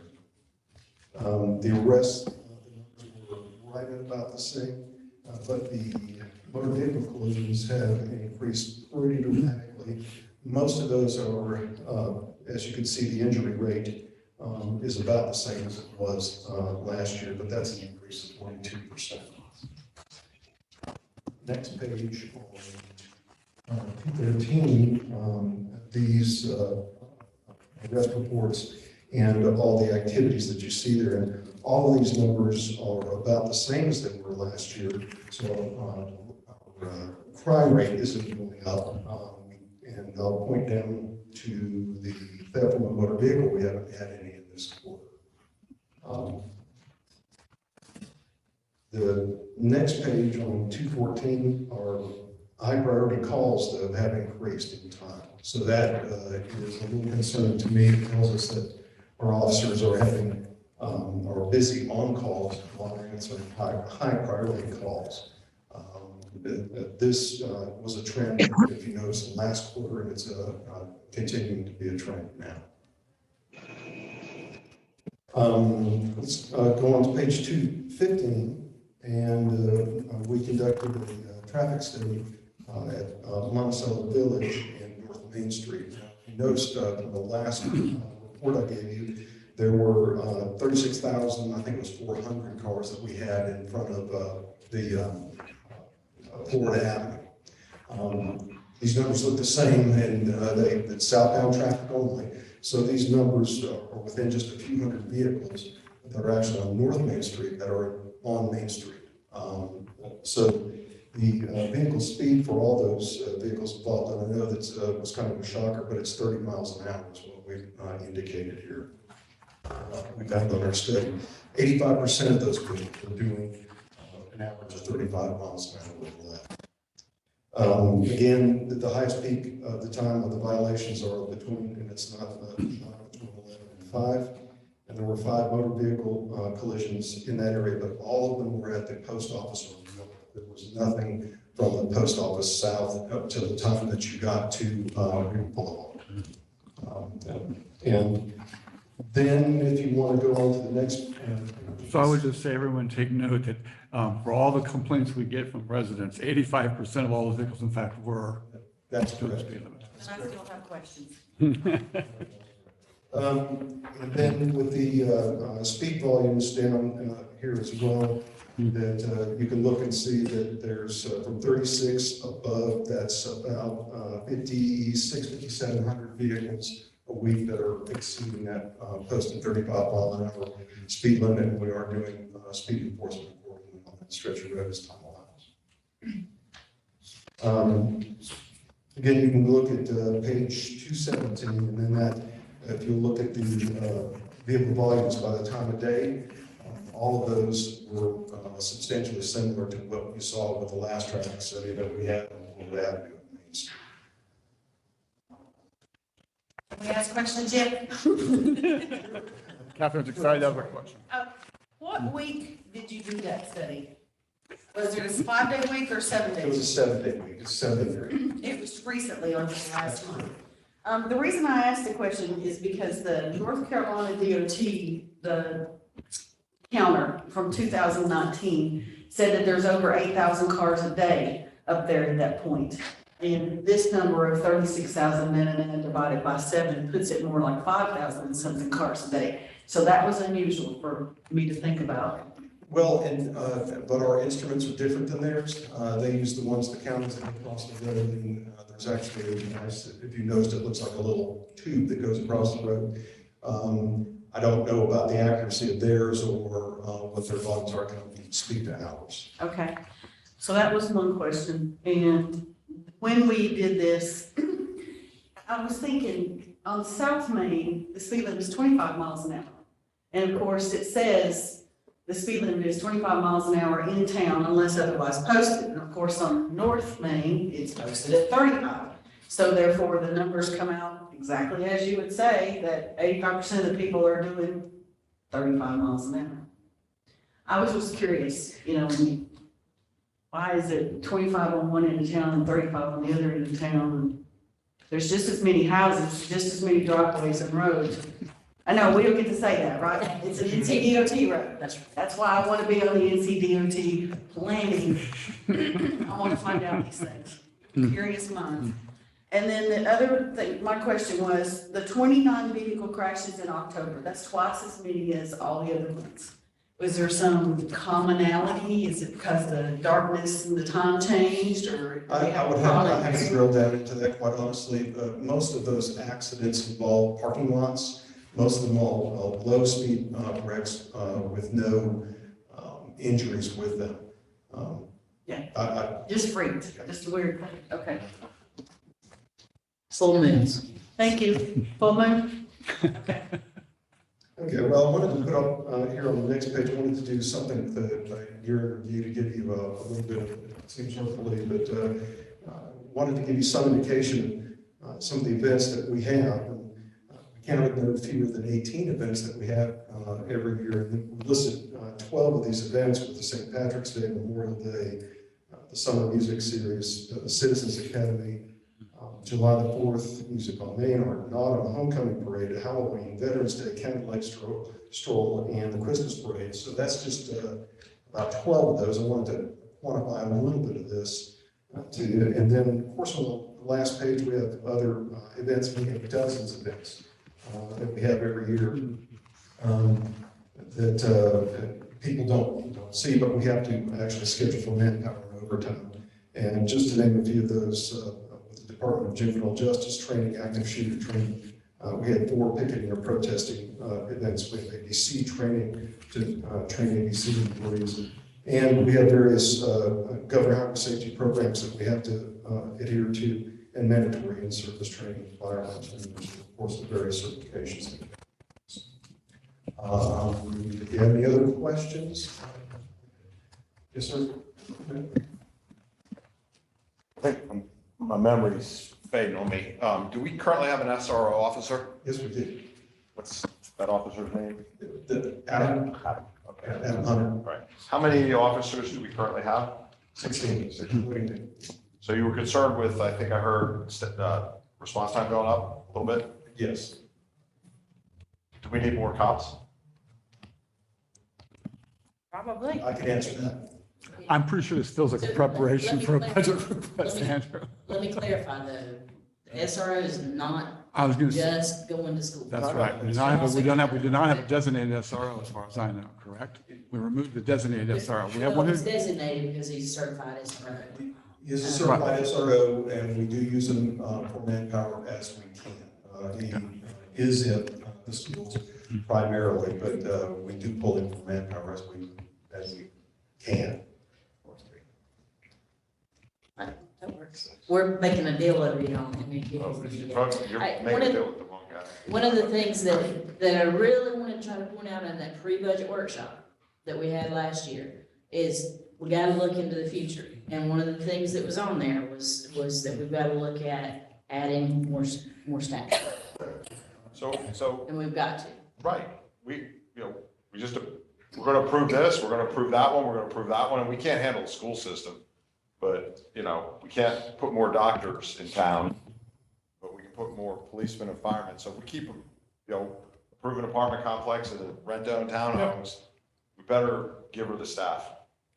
P: The arrests, the numbers were right at about the same, but the motor vehicle collisions have increased pretty dramatically. Most of those are, as you can see, the injury rate is about the same as it was last year, but that's an increase of 22%. Next page on 213, these arrest reports and all the activities that you see there, and all of these numbers are about the same as they were last year. So our crime rate isn't going up. And I'll point down to the theft from a motor vehicle. We haven't had any in this quarter. The next page on 214 are high priority calls that have increased in time. So that is a little concerning to me. It tells us that our officers are are busy on calls while they're answering high priority calls. This was a trend, if you notice, in last quarter, and it's continuing to be a trend now. Let's go on to page 215, and we conducted a traffic study at Monticello Village in North Main Street. You noticed from the last report I gave you, there were 36,000, I think it was 400 cars that we had in front of the Ford Avenue. These numbers look the same, and it's southbound traffic only. So these numbers are within just a few hundred vehicles that are actually on North Main Street that are on Main Street. So the vehicle speed for all those vehicles involved, and I know that was kind of a shocker, but it's 30 miles an hour is what we've indicated here. We found on our study, 85% of those vehicles are doing an average of 35 miles an hour or less. Again, the highest peak of the time of the violations are between, and it's not between 11 and 5. And there were 5 motor vehicle collisions in that area, but all of them were at the post office or north. There was nothing from the post office south up to the time that you got to Boulevard. And then if you want to go on to the next.
A: So I would just say, everyone take note that for all the complaints we get from residents, 85% of all the vehicles, in fact, were.
P: That's
A: to the
P: correct.
A: speed limit.
M: And I still have questions.
P: And then with the speed volumes down here as well, that you can look and see that there's from 36 above, that's about 5,700 vehicles a week that are exceeding that posted 35 mile an hour speed limit. And we are doing speed enforcement accordingly on that stretch of road as time allows. Again, you can look at page 217, and then that, if you look at the vehicle volumes by the time of day, all of those were substantially similar to what you saw with the last traffic study that we had on Old Avenue.
M: Can we ask questions yet?
A: Catherine's excited to have a question.
M: What week did you do that study? Was it a 5-day week or 7 days?
P: It was a 7-day week, it's 7
M: It was recently or just last month. The reason I asked the question is because the North Carolina DOT, the counter from 2019, said that there's over 8,000 cars a day up there at that point. And this number of 36,000 then divided by 7 puts it more like 5,000 and something cars a day. So that was unusual for me to think about.
P: Well, and, but our instruments are different than theirs. They use the ones the counties have across the road, and there's actually, if you noticed, it looks like a little tube that goes across the road. I don't know about the accuracy of theirs or what their volumes are. I can speak to ours.
M: Okay, so that was one question. And when we did this, I was thinking on South Main, the speed limit is 25 miles an hour. And of course, it says the speed limit is 25 miles an hour in town unless otherwise posted. And of course, on North Main, it's posted at 35. So therefore, the numbers come out exactly as you would say, that 85% of the people are doing 35 miles an hour. I was just curious, you know, why is it 25 on one end of town and 35 on the other end of town? There's just as many houses, just as many driveways and roads. I know, we don't get to say that, right? It's an NCDOT road. That's why I want to be on the NCDOT planning. I want to find out these things. Curious minds. And then the other thing, my question was, the 29 vehicle crashes in October, that's twice as many as all the other months. Was there some commonality? Is it because the darkness and the time changed, or?
P: I would have to drill down into that, quite honestly. Most of those accidents involve parking lots. Most of them all low-speed wrecks with no injuries with them.
M: Just freaked, just weird thing, okay.
D: Full moons.
M: Thank you. Full moon? Okay.
P: Okay, well, I wanted to put up here on the next page, I wanted to do something that your review to give you a little bit of, it seems hopefully, but wanted to give you some indication of some of the events that we have. We counted no fewer than 18 events that we have every year. And we listed 12 of these events with the St. Patrick's Day, Memorial Day, the Summer Music Series, the Citizens Academy, July the 4th, Music on Main, Art and Autumn, Homecoming Parade, Halloween, Veterans Day, Candlelight Stroll, and the Christmas Parade. So that's just about 12 of those. I wanted to quantify a little bit of this to you. And then, of course, on the last page, we have other events. We have dozens of events that we have every year that people don't see, but we have to actually schedule for manpower and overtime. And just to name a few of those, Department of Juvenile Justice training, active shooter training. We had 4 picketing or protesting events. We have ABC training to train ABC employees. And we have various government highway safety programs that we have to adhere to, and mandatory in-service training, firearms, and of course the various certifications. Do you have any other questions? Yes, sir.
C: I think my memory's fading on me. Do we currently have an SRO officer?
P: Yes, we do.
C: What's that officer's name?
P: Adam.
C: Okay.
P: Adam Hunter.
C: Right. How many officers do we currently have?
P: 16.
C: So you were concerned with, I think I heard, response time going up a little bit?
P: Yes.
C: Do we need more cops?
M: Probably.
P: I can answer that.
A: I'm pretty sure this feels like a preparation for a budget request, Andrew.
D: Let me clarify though, the SRO is not
A: I was gonna say,
D: just going to school.
A: that's right. We do not have a designated SRO as far as I know, correct? We removed the designated SRO. We have
D: Well,
A: one
D: he's
A: who,
D: designated because he's certified SRO.
P: He's a certified SRO, and we do use him for manpower as we can. He is in the schools primarily, but we do pull him for manpower as we can.
D: That works. we're making a deal over you on it.
C: You're
D: One
C: making
D: of-
C: a deal with the wrong guy.
D: One of the things that I really want to try to point out in that pre-budget workshop that we had last year is we got to look into the future. And one of the things that was on there was that we've got to look at adding more staff.
C: So.
D: And we've got to.
C: Right, we're gonna approve this, we're gonna approve that one, we're gonna approve that one, and we can't handle the school system. But, we can't put more doctors in town, but we can put more policemen and firemen. So if we keep, approving apartment complex and the rent-owned townhomes, we better give her the staff.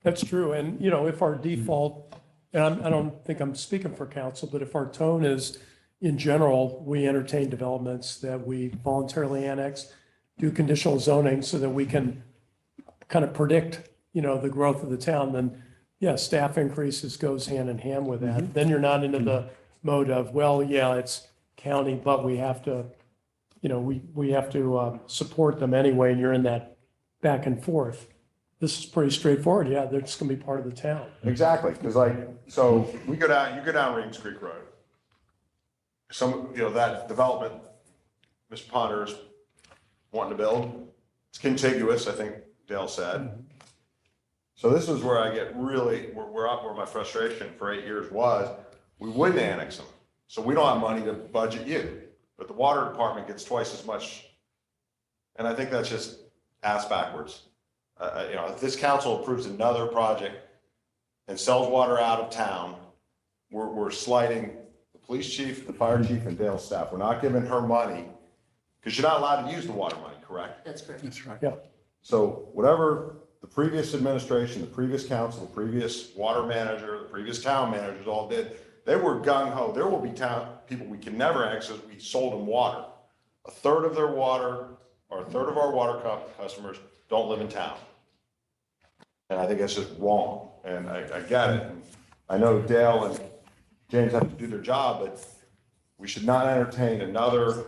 B: That's true. And, if our default, and I don't think I'm speaking for council, but if our tone is, in general, we entertain developments that we voluntarily annex, do conditional zoning so that we can kind of predict, the growth of the town, then, yeah, staff increases goes hand in hand with that. Then you're not into the mode of, well, yeah, it's county, but we have to, we have to support them anyway, and you're in that back and forth. This is pretty straightforward. Yeah, they're just going to be part of the town.
C: Exactly, because so you go down Reams Creek Road. That development, Mr. Ponder's wanting to build, it's contiguous, I think Dale said. So this is where I get really, where my frustration for 8 years was, we wouldn't annex them. So we don't have money to budget you, but the water department gets twice as much. And I think that's just ass backwards. If this council approves another project and sells water out of town, we're slighting the police chief, the fire chief, and Dale's staff. We're not giving her money, because you're not allowed to use the water money, correct?
D: That's correct.
A: That's right.
B: Yeah.
C: So whatever the previous administration, the previous council, the previous water manager, the previous town managers all did, they were gung-ho. There will be town people we can never access. We sold them water. A third of their water, or a third of our water customers don't live in town. And I think that's just wrong. And I get it. And I know Dale and James have to do their job, but we should not entertain another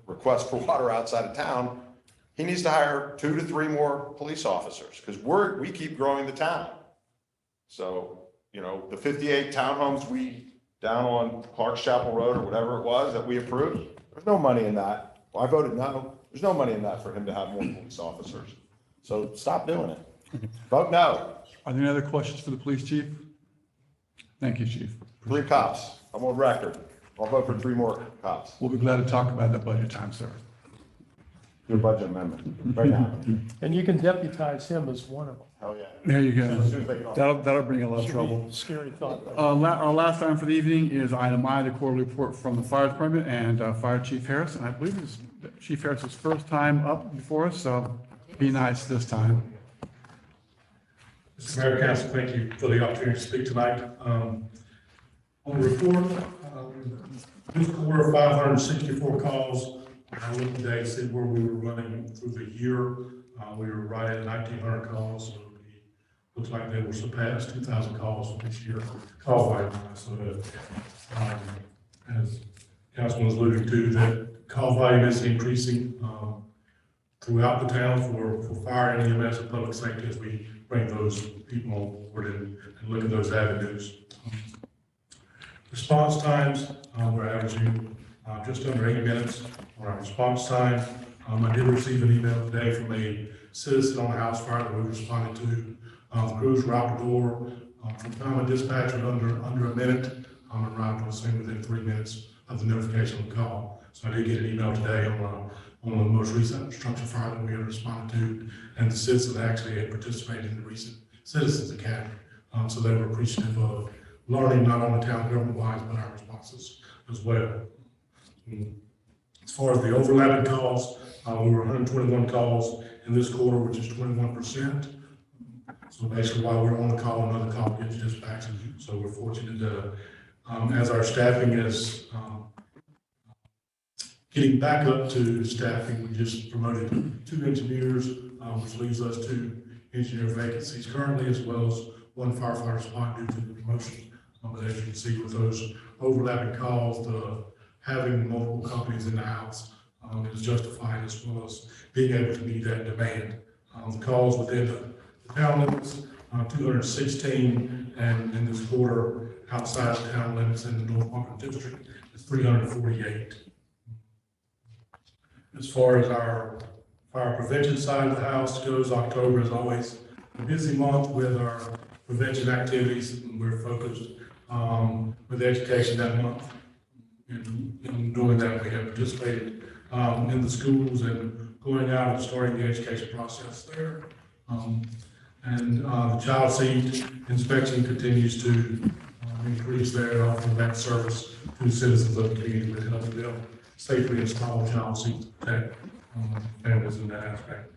C: request for water outside of town. He needs to hire 2 to 3 more police officers, because we keep growing the town. So, the 58 townhomes down on Clark's Chapel Road or whatever it was that we approved, there's no money in that. Well, I voted no. There's no money in that for him to have more police officers. So stop doing it. Vote no.
A: Are there any other questions for the police chief? Thank you, chief.
C: 3 cops. I'm on record. I'll vote for 3 more cops.
A: We'll be glad to talk about that budget time, sir.
C: Your budget amendment, right now.
B: And you can deputize him as one of them.
C: Hell yeah.
A: There you
C: As soon as they get
A: go.
C: off.
A: That'll bring a lot of trouble.
B: Scary thought.
A: Our last item for the evening is item I, the quarterly report from the fire department and Fire Chief Harris. And I believe it's Chief Harris's first time up before us, so be nice this time.
Q: Mr. Mayor, Council, thank you for the opportunity to speak tonight. On the report, this quarter, 564 calls. I looked today to see where we were running through the year. We were right at 1,900 calls. So looks like they will surpass 2,000 calls this year. Call volume. So as Councilman was alluding to, that call volume is increasing throughout the town for fire and EMS and public safety as we bring those people on board and look at those avenues. Response times, we're averaging just under 8 minutes on our response time. I did receive an email today from a citizen on a house fire that we responded to. The crews were out the door. From time of dispatch was under a minute. Arrived on the scene within 3 minutes of the notification of the call. So I did get an email today on the most recent structure fire that we had responded to, and the citizen actually had participated in the recent Citizens Academy. So they were appreciative of learning not only town government wise, but our responses as well. As far as the overlapping calls, we were 121 calls in this quarter, which is 21%. So basically, while we're on the call, another call gets dispatched. So we're fortunate to, as our staffing is getting back up to staffing, we just promoted 2 engineers, which leaves us 2 engineer vacancies currently, as well as 1 firefighter spot due to the promotion. But as you can see with those overlapping calls, having multiple companies in the house is justified, as well as being able to meet that demand. The calls within the town limits, 216, and in this quarter, outside the town limits in the North Market District is 348. As far as our fire prevention side of the house goes, October is always a busy month with our prevention activities. We're focused with education that month. In doing that, we have participated in the schools and going out and starting the education process there. And the child seat inspection continues to increase there and offer that service to citizens of the community with helping them safely install child seats to protect families in that aspect.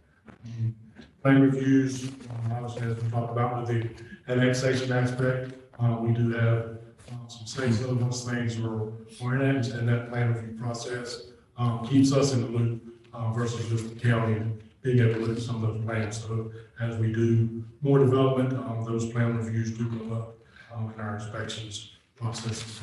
Q: Plan reviews, obviously, as we talked about with the annexation aspect, we do have some states that once things are annexed, and that plan review process keeps us in the loop versus just the county being able to look at some of those plans. So as we do more development, those plan reviews do go up in our inspections processes.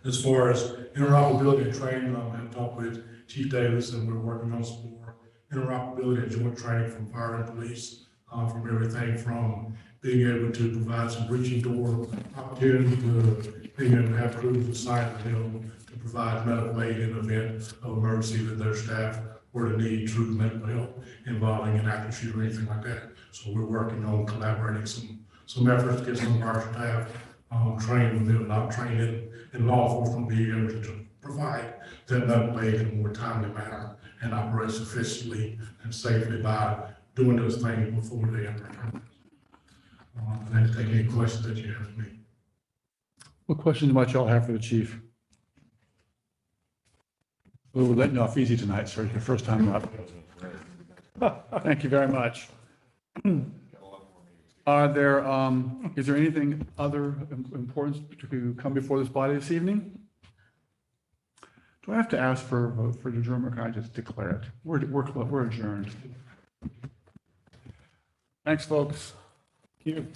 Q: As far as interoperability and training, I've talked with Chief Davis, and we're working on some more interoperability and joint training from fire and police, from everything from being able to provide some breaching door opportunity to being able to have crews assigned to them to provide medical aid in the event of emergency that their staff were to need true medical help involving an active shooter or anything like that. So we're working on collaborating some efforts to get some of our staff trained with them, not trained in law enforcement, being able to provide that medical aid in a more timely manner and operate sufficiently and safely by doing those things before they enter. And take any questions that you have for me.
A: What questions might y'all have for the chief? We'll let you off easy tonight, sir. It's your first time up. Thank you very much. Are there, is there anything other important to come before this body this evening? Do I have to ask for a vote for adjournment, or can I just declare it? We're adjourned. Thanks, folks.
B: Thank you.